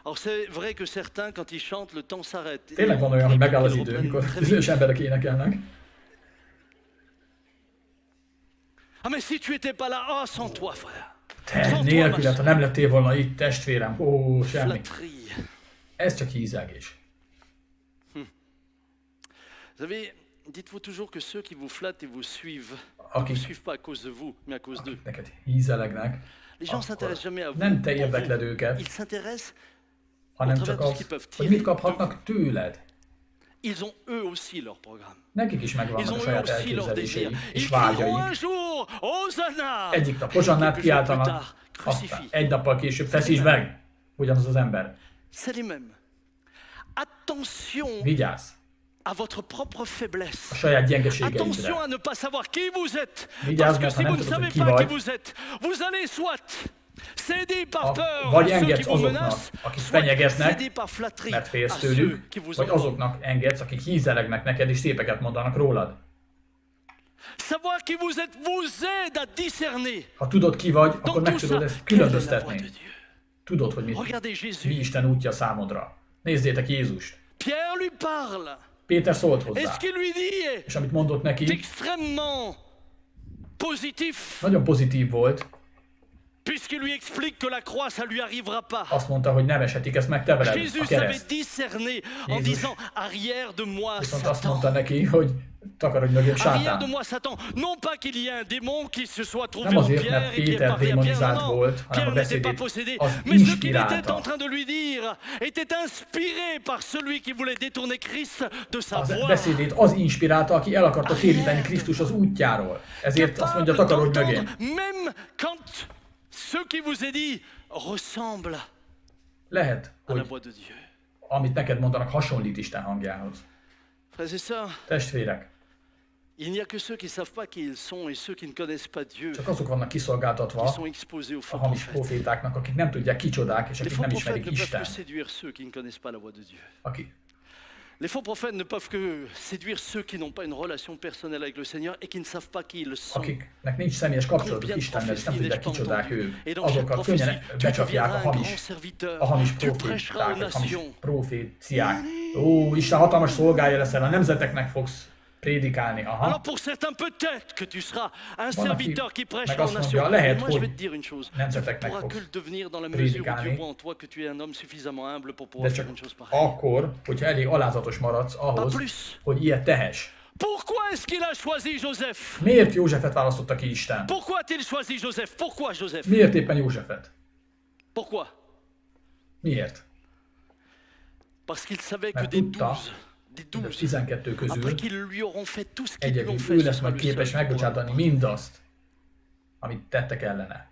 Alors c'est vrai que certains, quand ils chantent, le temps s'arrête. Tényleg van olyan, hogy megáll az idő, amikor bizonyos emberek énekelnek. Ah mais si tu étais pas là, oh sans toi frère. Te nélküled, ha nem lettél volna itt, testvérem, ó, semmi. Flatterie. Ez csak hízelgés. Vous savez, dites-vous toujours que ceux qui vous flattent et vous suivent, ne Akik, vous suivent pas à cause de vous, mais à cause d'eux. akik neked hízelegnek, Les gens akkor s'intéressent jamais à vous. nem te pour érdekled vous. őket, Ils s'intéressent, hanem travers csak de ce az, qu'ils peuvent hogy tirer mit kaphatnak tőled. ils ont eux aussi leur programme. Nekik is Ils megvannak a ont eux saját aussi leurs désirs. elképzeléseik és Ils crieront un vágyaik. jour, Hosanna! Egyik nap Et hozsannát quelques jours plus kiáltanak, tard, aztán crucifie. egy nappal később feszítsd meg. Ugyanaz az ember. C'est les mêmes. Attention Vigyázz à votre propre a faiblesse. saját gyengeségeidre. Attention à ne pas savoir qui vous êtes. Vigyázz, Parce que mert ha si nem vous ne tudod, savez hogy ki pas qui vagy, vous êtes, vous allez soit céder par peur vagy à ceux qui engedsz vous azoknak, menacent, akik soit fenyegetnek, céder par flatterie mert à félsz ceux tőlük, qui vous vagy honorent. azoknak engedsz, akik hízelegnek neked és szépeket mondanak rólad. Savoir qui vous êtes vous aide à discerner. Ha tudod ki vagy, akkor Dans meg tout tudod ça, ezt quelle est la voix de különböztetni. Dieu? Tudod, hogy Regardez mi Jésus. Isten útja számodra. Nézzétek Jézust. Pierre lui parle. Péter szólt Et hozzá. ce qu'il lui dit És amit mondott est neki, extrêmement positif, nagyon pozitív volt. puisqu'il lui explique que la croix, ça lui arrivera pas. Azt mondta, hogy nem eshetik ezt meg te veled, a Jésus savait kereszt. discerner en Jézus disant arrière de moi Viszont azt mondta Satan. neki, hogy takarodj mögém, Arrière de sátán. moi Satan. Non pas qu'il y ait un démon qui se soit trouvé Nem en azért, Pierre mert et Pierre Péter parlait à Pierre. démonizált Non, volt, hanem Pierre a n'était pas beszédét possédé. az Mais ce qu'il était en inspirálta. train de lui dire était inspiré par celui qui voulait détourner Christ de sa Az voie. beszédét az inspirálta, aki el akarta téríteni Krisztus az útjáról. Ezért azt mondja, takarodj mögém. Même quand ce qui vous est dit ressemble Lehet, à la hogy voix de Dieu. amit neked mondanak, hasonlít Isten hangjához. Frères et sœurs, Testvérek, il n'y a que ceux qui ne savent pas qui ils sont et ceux qui ne connaissent pas Dieu csak azok vannak qui kiszolgáltatva sont exposés aux a faux hamis prophètes. profétáknak, akik nem tudják kicsodák, és Les akik faux nem prophètes ismerik ne peuvent Isten. que séduire ceux qui ne connaissent pas la voix de Dieu. Aki Les faux prophètes ne peuvent que séduire ceux qui n'ont pas une relation personnelle avec le Seigneur et qui ne savent pas qui ils sont. Akiknek nincs személyes kapcsolatuk Istennel, és nem tudják kicsodák ők. Azokat könnyen becsapják a hamis proféták, a hamis proféciák. Ó, Isten hatalmas szolgája leszel, a nemzeteknek fogsz prédikálni. Aha. Alors pour certains peut-être que tu seras un serviteur qui prêchera aux mondja, nations. lehet, Moi je vais hogy te dire une chose. Tu nemzeteknek pourras que fogsz le devenir dans la mesure où prédikálni. Dieu voit en toi que tu es un homme suffisamment humble pour De pouvoir faire csak une chose pareille. akkor, hogyha elég alázatos maradsz Pas ahhoz, plus. hogy ilyet tehess. Pourquoi est-ce qu'il a choisi Joseph? Miért Józsefet választotta ki Isten? Pourquoi a-t-il choisi Joseph? Pourquoi Joseph? Miért éppen Józsefet? Pourquoi? Miért? Parce qu'il savait que Mert des tudta, 12, hogy a 12 közül après qu'ils lui auront fait tout ce qu'ils lui ont egyedül fait, ő ce lesz sera majd lui képes seul qui pourra megbocsátani pardonner. mindazt, amit tettek ellene.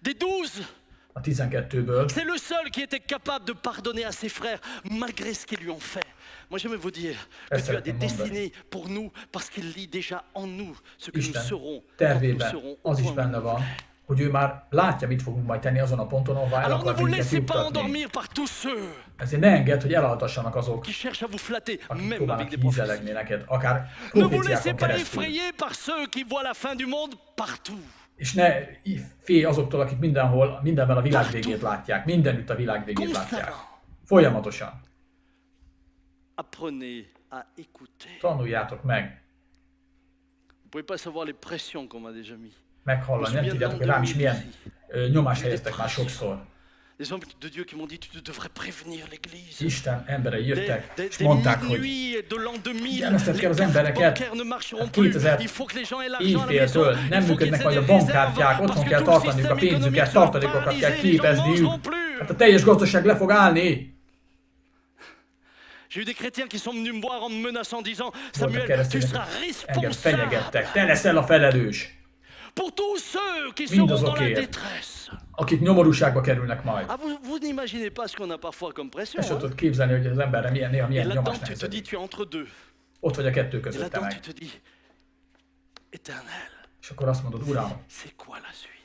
Des 12, A 12-ből c'est le seul qui était capable de pardonner à ses frères malgré ce qu'ils lui ont fait. Moi j'aimerais vous dire que Ezt Dieu a des szeretném mondani. destinées pour nous parce qu'il lit déjà en nous ce que nous Isten serons quand nous tervében serons au az is point où benne nous van, voulons. hogy ő már látja, mit fogunk majd tenni azon a ponton, ahová el Alors ne akar vous minket laissez pas juttatni. endormir par tous ceux Ezért ne engedd, hogy elaltassanak azok, qui cherchent à vous flatter, akik même avec próbálnak des prophéties. hízelegni neked, akár Ne vous laissez proféciákon pas keresztül. effrayer par ceux qui voient la fin du monde partout. És ne félj azoktól, akik mindenben a világ végét látják, mindenütt a világ végét látják. Constamment. Folyamatosan. Apprenez à écouter. Tanuljátok meg, Vous pouvez pas savoir les pressions qu'on m'a déjà mis. meghallani, nem tudjátok, hogy rám is milyen nyomást helyeztek már sokszor. Les hommes de Dieu qui m'ont dit tu devrais prévenir l'église. Isten emberei jöttek, és Des mondták, hogy minuit de l'an 2000, figyelmeztet kell az les embereket, bancaires ne marcheront hát plus. 2000 Il faut que les gens aient l'argent à la maison. éjféltől nem Il faut qu'ils működnek aient majd a des bankkártyák, réserves, otthon parce kell que tout le tartaniuk a système pénzüket, économique sera tartalékokat kell paralysé, les gens ne képezniük. mangeront plus. Hát a teljes gazdaság le fog állni. J'ai eu des chrétiens qui sont venus me voir en me menaçant, disant Voltak Samuel, tu keresztények, seras engem responsable fenyegettek. Te leszel a felelős. pour tous ceux qui seront dans la Mindazokért, détresse. akik nyomorúságba kerülnek majd. Ah, vous n'imaginez pas ce qu'on a parfois comme pression. Ezt sem Hein? tudod képzelni, hogy az emberre néha Et milyen là-dedans, nyomás tu te dis, nehezedik. tu es entre deux. Ott vagy a kettő Et között te là-dedans, tu meg. te dis, Éternel, És akkor azt mondod, Uram, c'est quoi la suite?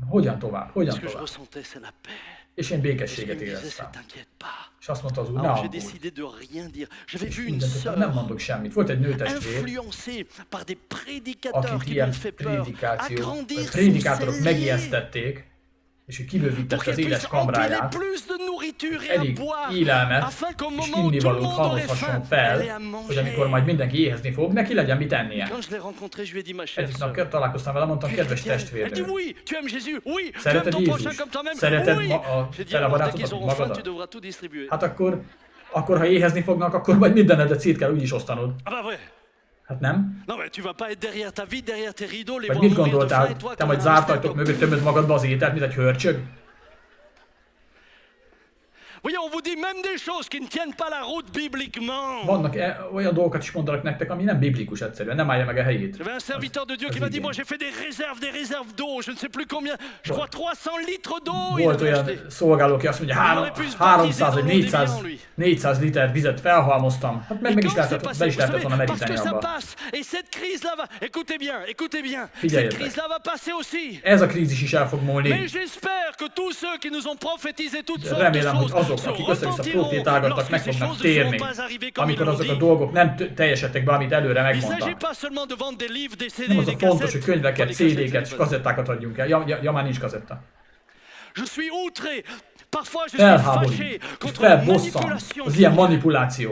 hogyan tovább, Ce hogyan que je tovább. ressentais, c'est la paix. És én Et ce qu'il békességet me disait, éreztem. c'est t'inquiète pas. És azt mondta az Úr, ne Alors j'ai aggódj. décidé de rien dire. J'avais És vu une mindent tudtam, sœur nem mondok semmit. Volt egy nőtestvér, influencée par des prédicateurs akit qui lui ilyen ont fait peur, agrandir son prédikátorok cellier megijesztették, és ő pour kibővítette qu'elle az éles puisse empiler kamráját, plus de nourriture et à elég boire, élelmet afin qu'au és moment où tout le innivalót monde aurait halmozhasson faim, elle ait fel, à hogy amikor majd manger. mindenki éhezni fog, neki legyen mit ennie. Quand je l'ai rencontrée, je lui ai dit, ma chère Egyik sœur, nap találkoztam vele, mondtam, tu es kedves chrétienne. Elle dit testvérnő, oui, tu aimes Jésus, oui, tu aimes szereted ton prochain Jézus? comme toi-même, Szereted oui. a J'ai dit, fele alors dès barátodat, qu'ils mint auront faim, tu magadat? devras tout distribuer. Hát akkor ha éhezni fognak, akkor majd mindenedet szét kell úgyis osztanod. Ah bah ouais. Hát nem? Non mais tu vas pas être derrière ta vie, derrière tes rideaux, les Vagy voir mit mourir de gondoltál, faim et toi te comme majd un zárt hamster ajtók dans mögött ton tömöd magadba az ételt, mint egy hörcsög? Voyez, on vous dit même des choses qui ne tiennent pas la route bibliquement. Vannak olyan dolgokat is mondanak nektek, ami nem biblikus egyszerűen, nem állja meg a helyét. J'avais un serviteur de Dieu qui m'a dit, moi j'ai fait des réserves d'eau, je ne sais plus combien, je crois 300 litres d'eau il Volt avait olyan acheté. szolgáló, aki azt mondja, 300 vagy 400 liter vizet felhalmoztam. Hát meg Et is quand c'est lehetett, passé, be is vous lehetett savez, volna parce meríteni que ça abba. passe, et cette crise-là va, écoutez bien, cette Figyeljetek. crise-là va passer aussi. Ez a krízis is el fog múlni. Mais j'espère que tous ceux qui nous ont prophétisé toutes sortes de Remélem, hogy choses azok, se akik össze-vissza repentiront profétálgattak, lorsque meg ces fognak choses ne seront térni, pas arrivées comme ils amikor l'ont azok a dit. dolgok nem teljesedtek be, amit előre Il ne s'agit megmondtak. pas seulement de vendre des livres, des CD, Nem az des a fontos, hogy cassettes. könyveket, Pas les cassettes, CD-ket és c'est pas ça. kazettákat adjunk el. Ja, már nincs kazetta. Je suis outré. Parfois, je suis Felháborít, fâché és contre la felbosszant manipulation. az ilyen manipuláció.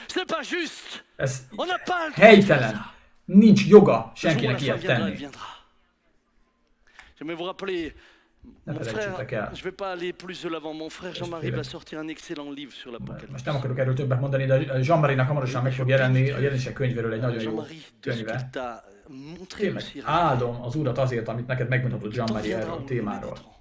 C'est pas juste. Ez On n'a pas le droit de faire helytelen. ça. Nincs joga Le jour où la senkinek fin ilyet viendra, elle tenni. viendra. J'aimerais vous rappeler, Ne mon felejtsétek frère, el. je vais pas aller plus de l'avant, mon frère Jean-Marie va sortir un excellent livre sur l'Apocalypse. Most nem akarok erről többet mondani, de Jean-Marie-nak hamarosan meg fog jelenni a jelenések könyvéről egy nagyon jó Jean-Marie, de ce könyve. qu'il t'a montré Tényleg aussi. áldom az Urat azért, amit neked megmutatott T'en Jean-Marie viendra erről où a nous témáról. méditerons.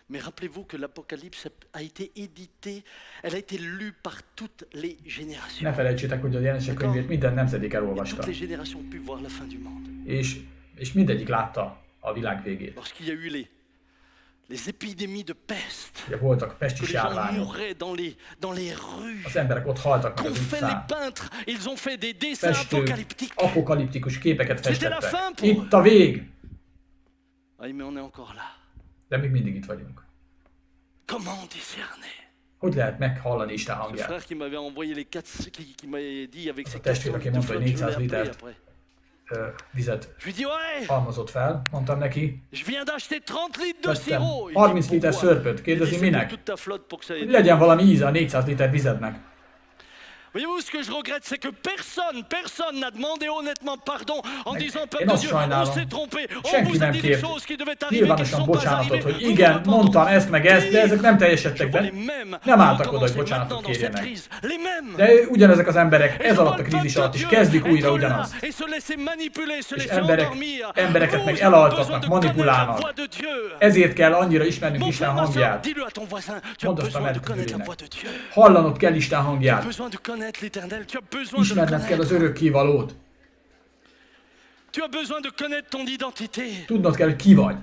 Mais rappelez-vous que l'Apocalypse a été édité, elle a été lue par toutes les générations. Ne felejtsétek, hogy a jelenések könyvét minden nemzedék Et elolvasta. toutes les générations ont pu voir la fin du monde. És mindegyik látta a világ végét. Lorsqu'il y a eu les épidémies de peste, Ugye voltak que pestis les gens járványok, mouraient dans les rues, az emberek ott haltak meg qu'ont az fait les utcán. peintres, ils ont fait des dessins Festők apocalyptiques. apokaliptikus képeket C'était la fin festettek. pour eux. Itt a vég! Ah, mais on est encore là. De még mindig itt vagyunk. Comment discerner? Hogy lehet meghallani Isten Ce hangját? frère qui m'avait envoyé les 4, qui m'avait dit avec ses A testvér, 400 aki litres de mondta, hogy flotte, je 400 l'ai appelé litert après. vizet Je lui dis ouais, halmozott fel, mondtam neki, je viens d'acheter 30 litres de vettem sirop. Il 30 dit, liter pourquoi? szörpöt, Il dit, kérdezi c'est pour minek? toute ta flotte pour que ça ait Hogy du- legyen valami íze a 400 liter vizednek. Voyez-vous, ce que je regrette, c'est que personne n'a demandé honnêtement pardon en disant, Én peuple de azt Dieu, on sajnálom, s'est trompé, on senki vous a nem dit des kért choses qui devaient arriver, qui ne nyilvánosan sont pas bocsánatot, arrivées. hogy Vous igen, voulez pardon. mondtam ezt meg ezt, de ezek nem teljesedtek Je vois be. les mêmes Nem álltak oda, hogy recommencer bocsánatot maintenant dans cette kérjenek. crise. Les mêmes. De ugyanezek az emberek Et ez je alatt vois a le krízis peuple alatt de is Dieu kezdik újra être là ugyanazt. et se laisser manipuler, se És laisser endormir. embereket Vous, meg vous avez besoin elaltatnak, de connaître la manipulálnak. voix de Dieu. Ezért kell annyira ismernünk Mon Isten frère, ma soeur, hangját. dis-le à ton voisin, tu as Mondd azt a besoin de connaître la mellett voix de Dieu. Hallanod kell Isten Tu as hangját. besoin de connaître l'Éternel, tu as besoin de le Ismerned kell az connaître. örökkévalót. Tu as besoin de connaître ton identité. Tudnod kell, hogy ki vagy.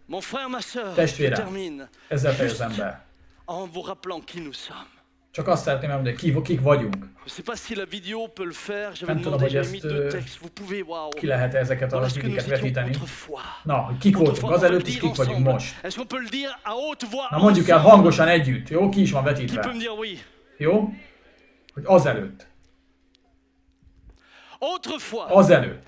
Mon frère, ma soeur, je Testvérem, termine ezzel fejezem be. en vous rappelant qui nous sommes. Csak azt szeretném elmondani, hogy kik vagyunk. Je ne sais pas si la vidéo peut le faire, j'avais Nem tudom, demandé, hogy j'avais mis ezt, deux textes, vous pouvez, waouh. Ki lehet ezeket Voilà a ce que nous videókat étions vetíteni. autrefois. Na, hogy kik voltunk Autrefois, on peut le azelőtt, és dire kik vagyunk ensemble. most. Est-ce qu'on peut le dire à haute voix Na mondjuk el ensemble? hangosan együtt, jó? Ki is van Qui peut vetítve. me dire oui? Jó? Hogy azelőtt. Autrefois, Azelőtt.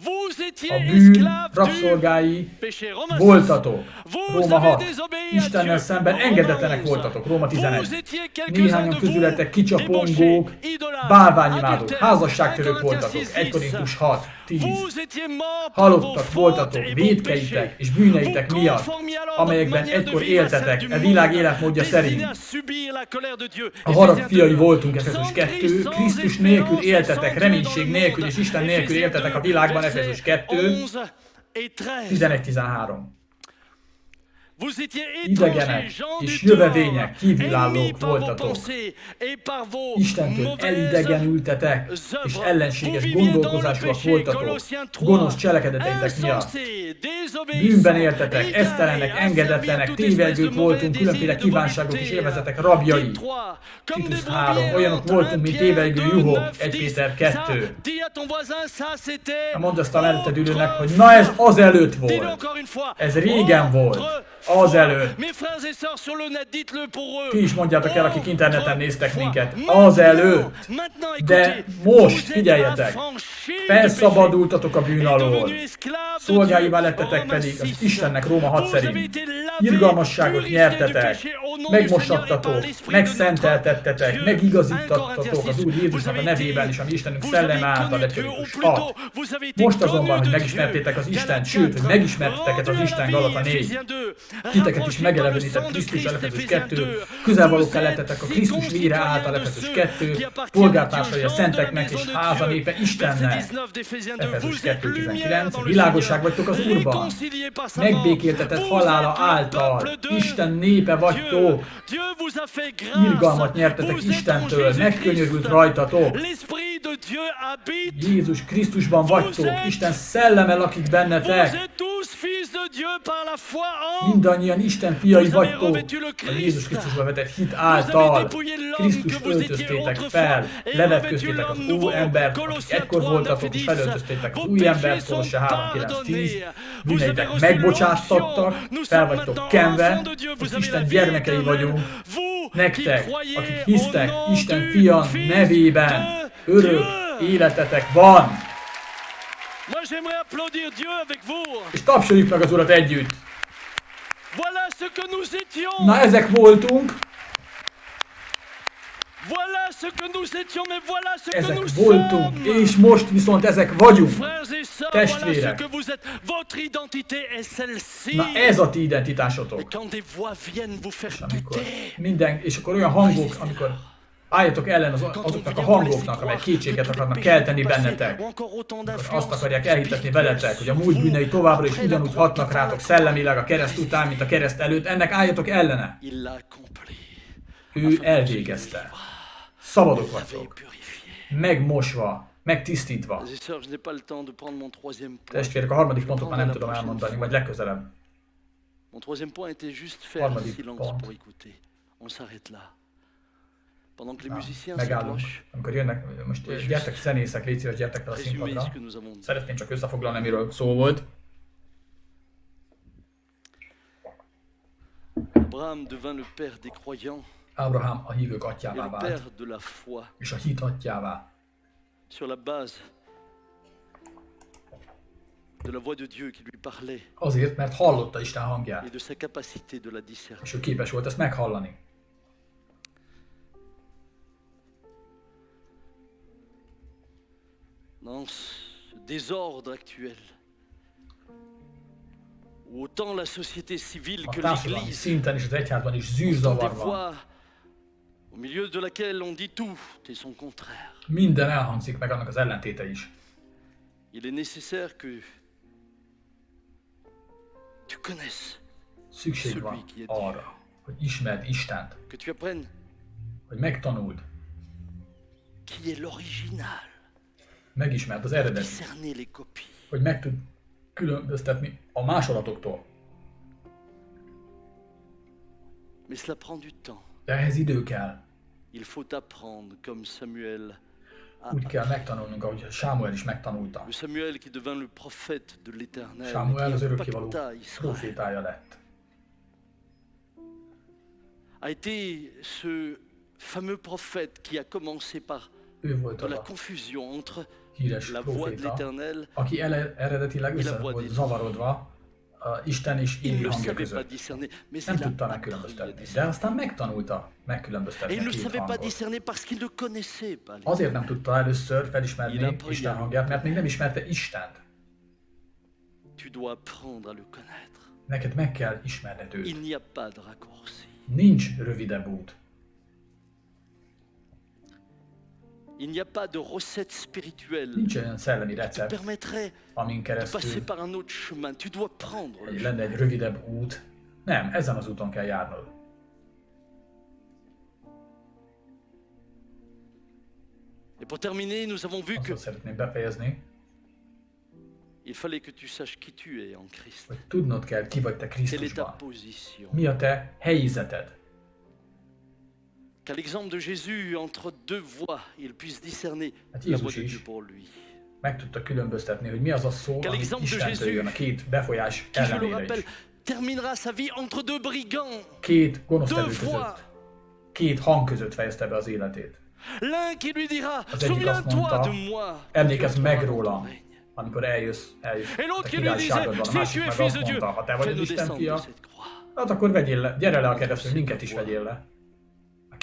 vous A étiez bűn esclaves du rabszolgái péché. Romains 6. voltatok. Vous Róma avez 6. désobéi à Istennel Dieu. szemben Romains engedetlenek 11. voltatok. Róma 11. Vous étiez quelques-uns Néhányan de közületek vous kicsapongók, débauchés, idolâtres, bálványimádók, adultères. házasságtörők 1 voltatok. Corinthiens 6, 1 Korintus 6, 10. Vous étiez morts par vos Halottak fautes voltatok et vos vétkeitek péchés. és bűneitek Vous miatt, conformiez alors amelyekben votre manière de egykor vivre à celle éltetek, du a világ monde, életmódja destinée szerint. à subir la colère de Dieu. A harag Éphésiens fiai 2. voltunk, Efezus Sans 2, Christ, sans Krisztus nélkül espérance, éltetek, sans reménység Dieu dans le nélkül monde. és Isten nélkül Éphésiens éltetek a 2, világban, versets Efezus 2, 11 et 13. 11-13. Vous étiez Idegenek étrangers, gens és du tort, jövevények, ennemis kívülállók par vos voltatok. pensées et par vos Istentől mauvaises elidegenültetek, és œuvres. ellenséges Vous viviez dans le gondolkozásúak péché, voltatok, Colossiens 3. gonosz cselekedeteitek miatt. Insensés, Bűnben désobéissants, éltetek, égarés, esztelenek, asservis à engedetlenek, toute espèce de tévegők mauvais voltunk, désirs különféle de kívánságok és volupté. élvezetek rabjai. Titre 3. Comme Titus des 3, brebis olyanok errantes, voltunk, 1 mint Pierre tévegő 2, juhok, 9, 1 10. Péter Ça, 2. dis à ton voisin, ça c'était Mondd azt a melletted ülőnek, hogy na ez azelőtt Dis-le volt. encore une fois. Ez régen volt. Azelőtt. Mes frères et sœurs sur le net, dites-le pour eux. Ti is mondjátok el, akik interneten néztek minket. Maintenant, Azelőtt. maintenant, De écoutez, most, vous êtes figyeljetek, affranchis du péché. felszabadultatok a bűn Et alól. devenus esclaves de Szolgáivá Dieu. lettetek Romains pedig az 6. Istennek Róma 6 Vous avez szerint. été lavés, Irgalmasságot purifiés du nyertetek, péché au nom du Seigneur et par megmosattatok, l'Esprit de megszenteltettetek, notre Dieu. 1 megigazítattatok Corinthiens az 6. Úr Vous Jézusnak a avez nevében été- is, ami Istenünk vous avez szelleme által connu lett Dieu, ou Korintus plutôt, 6. vous avez été Most azonban, connus hogy de megismertétek az Dieu. Istent, Galates sőt, hogy 4. megismerteket az Rendus à Isten, la Galata vie, 4. Éphésiens 2. Titeket is Rapprochez par le megelevenített sang de Krisztussal, Christ, Efezus Éphésiens 2. 2. Közelvalókká lettetek a Krisztus vére által, Efezus 2. Polgártársai a szenteknek és háza népe Istennek. Efezus 2.19. Világosság vagytok az Úrban. Megbékéltetett halála által. Isten népe vagytok. Irgalmat nyertetek Istentől. Megkönyörült rajtatok. Jézus Krisztusban vagytok. Isten szelleme lakik bennetek. Mindannyian Isten fiai vagytok. A Jézus Krisztusban vetett hit által. Krisztus öltöztétek fel. Levetköztétek az új embert, akik egykor voltatok, és felöltöztétek az új embert, Kolosse 3.9-10. Bűneitek megbocsáttattak, fel vagytok kenve, és Isten gyermekei vagyunk. Nektek, akik hisztek Isten fia nevében, örök életetek van. Moi j'aimerais applaudir Dieu avec vous. És tapsoljuk meg az Urat együtt. Voilà ce que nous étions. Na ezek voltunk, Voilà ce que nous étions, mais voilà ce que ezek nous voltunk, sommes. és most viszont ezek vagyunk. Frères et sœurs, voilà ce Testvérek. que vous êtes. Votre identité est celle-ci. Na ez a ti Et identitásotok. quand des voix viennent vous faire Amikor douter, és akkor olyan hangok, amikor álljatok ellen azoknak a hangoknak, amelyek kétséget akarnak kelteni bennetek. Azt akarják elhitetni veletek, hogy a múlt bűnei továbbra is ugyanúgy hatnak rátok szellemileg a kereszt után, mint a kereszt előtt. Ennek álljatok ellene. il l'a accompli. Ő elvégezte. Szabadok vagytok. Megmosva, megtisztítva. Frères et sœurs, je n'ai pas le temps de prendre mon troisième point. Testvérek, a harmadik pontot már nem tudom elmondani, vagy legközelebb. Mon troisième point était juste faire Harmadik silence pont. pour écouter. On s'arrête là. Pendant que les Na, musiciens megállunk. s'approchent, Amikor jönnek, most gyertek zenészek, légy szíves, gyertek fel a résumer színpadra. ce que nous avons dit. Szeretném csak összefoglalni, amiről szó volt. Abraham devint le père des croyants. Ábrahám a hívők et atyává le vált, père de la foi, és a hit atyává. sur la base de la voix de Dieu qui lui parlait Azért, mert hallotta Isten hangját, et de sa capacité de la discerner. és ő képes volt ezt meghallani. Dans ce désordre actuel, où autant la société civile A que társadalmi l'Église, szinten és az egyházban is autant des zűrzavar van. voix au milieu de laquelle on dit tout et son contraire. Minden elhangzik, meg annak az ellentéte is. Il est nécessaire que tu connaisses, Szükség van arra, hogy ismerd Istent, que tu apprennes hogy megtanuld, qui est l'original, megismerd az eredetit, discerner les copies. hogy meg tud különböztetni a másolatoktól. Mais cela prend du temps. De ehhez idő kell. Il faut apprendre comme Samuel a Úgy kell megtanulnunk, ahogy Sámuel is megtanulta. le Samuel qui devint le prophète de l'Éternel, Sámuel az qui örökkévaló impacta Israël, profétája lett. a été ce fameux prophète qui a commencé par Ő volt de az la a confusion entre híres la voix de proféta, l'Éternel. aki eredetileg össze volt zavarodva Isten és Il Éli ne hangja savait pas között. discerner, mais Nem il a tudta appris à megkülönböztetni, discerner. de aztán megtanulta Et megkülönböztetni il a ne két savait pas hangot. discerner parce qu'il ne connaissait pas les Azért nem tudta először Il felismerni a Isten hangját, mert még nem ismerte Istent. Tu dois apprendre à le connaître. Neked meg kell ismerned Il őt. n'y a pas de raccourci. Nincs rövidebb út. Il n'y a pas de recette spirituelle Nincs olyan szellemi qui te recept, permettrait amin de passer keresztül par un autre chemin. Tu dois prendre le chemin. lenne egy rövidebb út. Nem, ezen az úton kell járnod. Et pour terminer, nous avons vu que Azt szeretném befejezni, il fallait que tu saches qui tu es en Christ. hogy tudnod kell, ki vagy te Quelle est ta Krisztusban. position? Mi a te helyizeted? Qu'à l'exemple de Jésus, entre deux voies, il puisse discerner Hát la voie Jézus de is Dieu pour lui. meg tudta különböztetni, hogy mi az a szó, Quel ami exemple de Istentől jön a Jézus, két befolyás Qui, je le ellenére rappelle, is. terminera sa vie entre deux brigands, Két gonosztevő deux voix. között, két hang között fejezte be az életét. L'un qui lui dira, Az egyik azt souviens-toi mondta, de moi. emlékezz quand tu meg auras ton rólam, règne. amikor eljössz a Et l'autre qui lui királyságodban. disait, A si másik tu es meg fils azt de Dieu, mondta, ha te vagy az fais-nous Isten descendre de fia, cette croix. hát akkor vegyél le, gyere le a keresztül, minket is vegyél le. A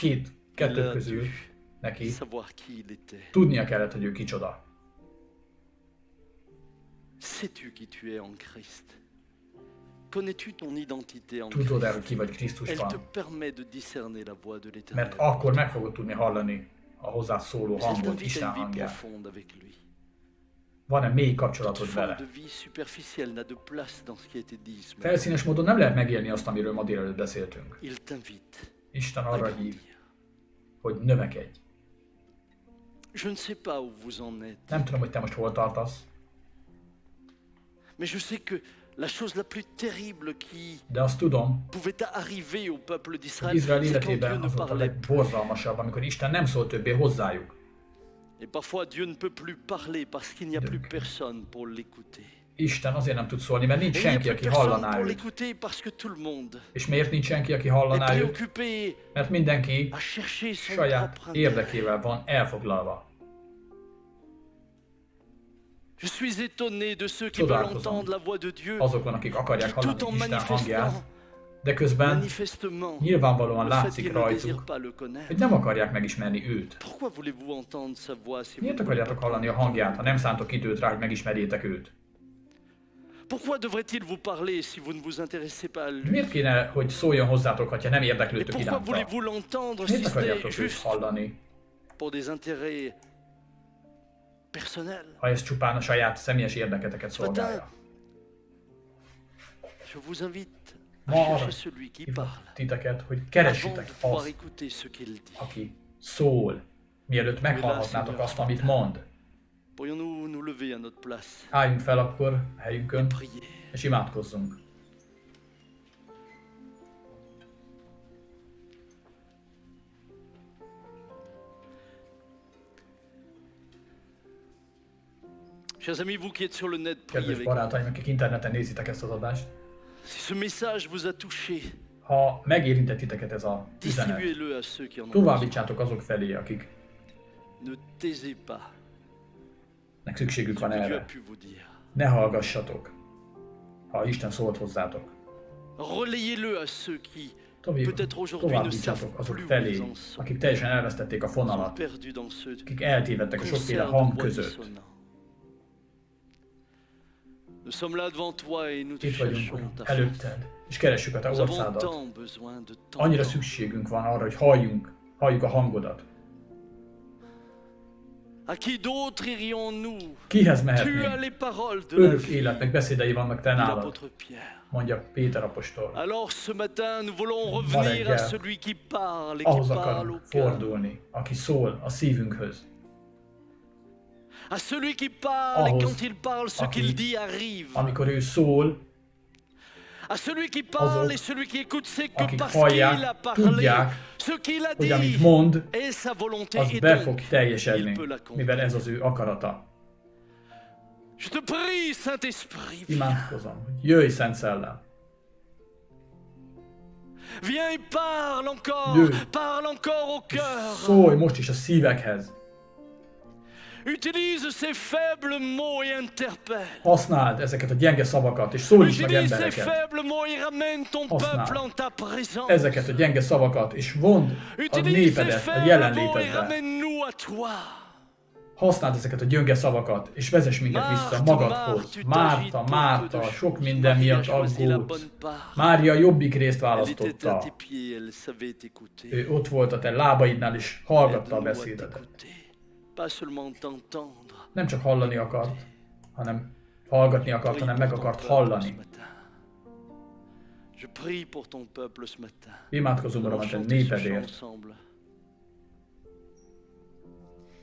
kettő közül neki Savoir qui il était. tudnia kellett, hogy ő kicsoda. Sais-tu qui tu es en Christ? Connais-tu ton identité en Tudod el, hogy Christ? ki vagy Elle te Krisztusban, permet de discerner la voix de mert l'Éternel. akkor meg fogod tudni hallani a hozzá szóló Elle hangot, t'invite à Isten une vie hangját. profonde avec lui. Van-e mély Toute kapcsolatod forme vele? de vie superficielle n'a de place dans ce qui a été dit ce matin. Felszínes módon nem lehet megélni azt, amiről ma délelőtt beszéltünk. Il t'invite Isten à arra grandir. hív, hogy növekedj. Je ne sais pas où vous en êtes, Nem tudom, hogy te most hol tartasz, mais je sais que la chose la plus terrible qui de azt tudom, pouvait arriver au peuple hogy d'Israël, Izrael c'est quand Dieu életében ne az volt a parlait plus. legborzalmasabb, amikor Isten nem szólt többé hozzájuk. Et parfois Dieu ne peut plus parler parce qu'il n'y a plus personne pour l'écouter. Isten azért nem tud szólni, mert nincs Et il n'y a senki, plus aki personne hallaná pour őt. l'écouter parce que tout le monde És miért nincs senki, aki est hallaná őt? préoccupé Mert mindenki à chercher son saját propre intérêt. érdekével van elfoglalva. Je suis étonné de ceux qui veulent Csodálkozom entendre la voix de Dieu, azokon, akik akarják qui tout hallani en Isten hangját, manifestant, de közben manifestement, nyilvánvalóan le fait látszik qu'ils ne désirent rajtuk, pas le hogy connaître. nem akarják megismerni őt. Pourquoi voulez-vous entendre sa voix si vous Miért ne voulez akarjátok pas hallani a prendre hangját, ha nem szántok időt rá, hogy megismerjétek őt? Pourquoi devrait-il vous parler si vous ne vous intéressez pas à lui? Miért kéne, hogy szóljon hozzátok, ha nem Et érdeklődtök pourquoi iránta? voulez-vous l'entendre si Miért ce n'est akarjátok őt juste hallani, pour des intérêts personnels? ha ez csupán a saját személyes érdeketeket Ce matin, szolgálja? je vous invite à Ma arra chercher celui qui hívok parle, titeket, hogy avant de keressétek pouvoir azt, écouter ce qu'il dit. aki szól, mielőtt meghallhatnátok azt, amit mond. Pourrions-nous nous lever à notre place Álljunk fel akkor a et helyünkön, prier? és imádkozzunk. Chers amis, vous qui êtes sur le net, priez Kedves avec moi. barátaim, akik interneten nézitek ezt az adást, Si ce message vous a touché, Ha megérintett titeket ez a üzenet, Distribuez-le à ceux qui en ont besoin. továbbítsátok azok felé, akiknek Ne taisez pas szükségük ce van que Dieu a erre. pu vous dire. Ne hallgassatok, ha Isten szólt hozzátok. Relayez-le à ceux qui peut-être aujourd'hui ne savent Továbbítsátok azok plus où felé, ils en sont. akik teljesen elvesztették a Ils sont fonalat, perdus dans ce akik eltévedtek a sokféle concert de hang voix között. dissonant. Nous sommes là devant toi et nous te Itt vagyunk cherchons ta face. előtted, és keressük a te Nous avons orszádat. tant besoin de Annyira temps. szükségünk van arra, hogy halljuk a hangodat. À qui d'autre irions-nous? Kihez Tu as mehetnénk? les paroles de la Örök vie, életnek beszédei vannak te dit nálad, l'apôtre Pierre. mondja Péter apostol. Alors ce matin, nous voulons Ma revenir à reggel celui qui parle et ahhoz qui parle akarunk au cœur. fordulni, aki szól a szívünkhöz. À celui qui parle et Ahhoz, quand il parle, ce aki- qu'il dit arrive. Amikor ő szól, À celui qui parle azok, et celui qui écoute, c'est que akik parce qu'il a hallják, parlé, tudják, ce qu'il a hogy amit dit mond, est sa volonté az et be donc fog il teljesedni, peut l'accomplir. mivel ez az ő akarata. Je te prie, Saint-Esprit, viens. Imádkozom, hogy jöjj, Szent Szellem, Viens et parle encore, Dieu. parle encore au cœur. szólj most is a szívekhez, Utilise ces faibles mots et interpelle. használd ezeket a gyenge szavakat, és szólíts meg Utilise ces embereket. faibles mots et ramène ton Használ peuple en ta présence. ezeket a gyenge szavakat, és vond a Utilise ces népedet a faibles mots et jelenlétedbe. ramène-nous à toi. Használd ezeket a gyönge szavakat, és vezess minket vissza magadhoz. Márta, sok minden miatt aggódsz. Mária jobbik részt Elle était à választotta. tes pieds, elle savait t'écouter. Ő ott volt a te lábaidnál, és hallgatta a Aide-nous à beszédedet. t'écouter, pas seulement t'entendre. Nem csak hallani akart, hanem hallgatni akart, hanem meg akart hallani. Je prie pour ton peuple ce matin. Imádkozom, Uram, a te népedért. ensemble.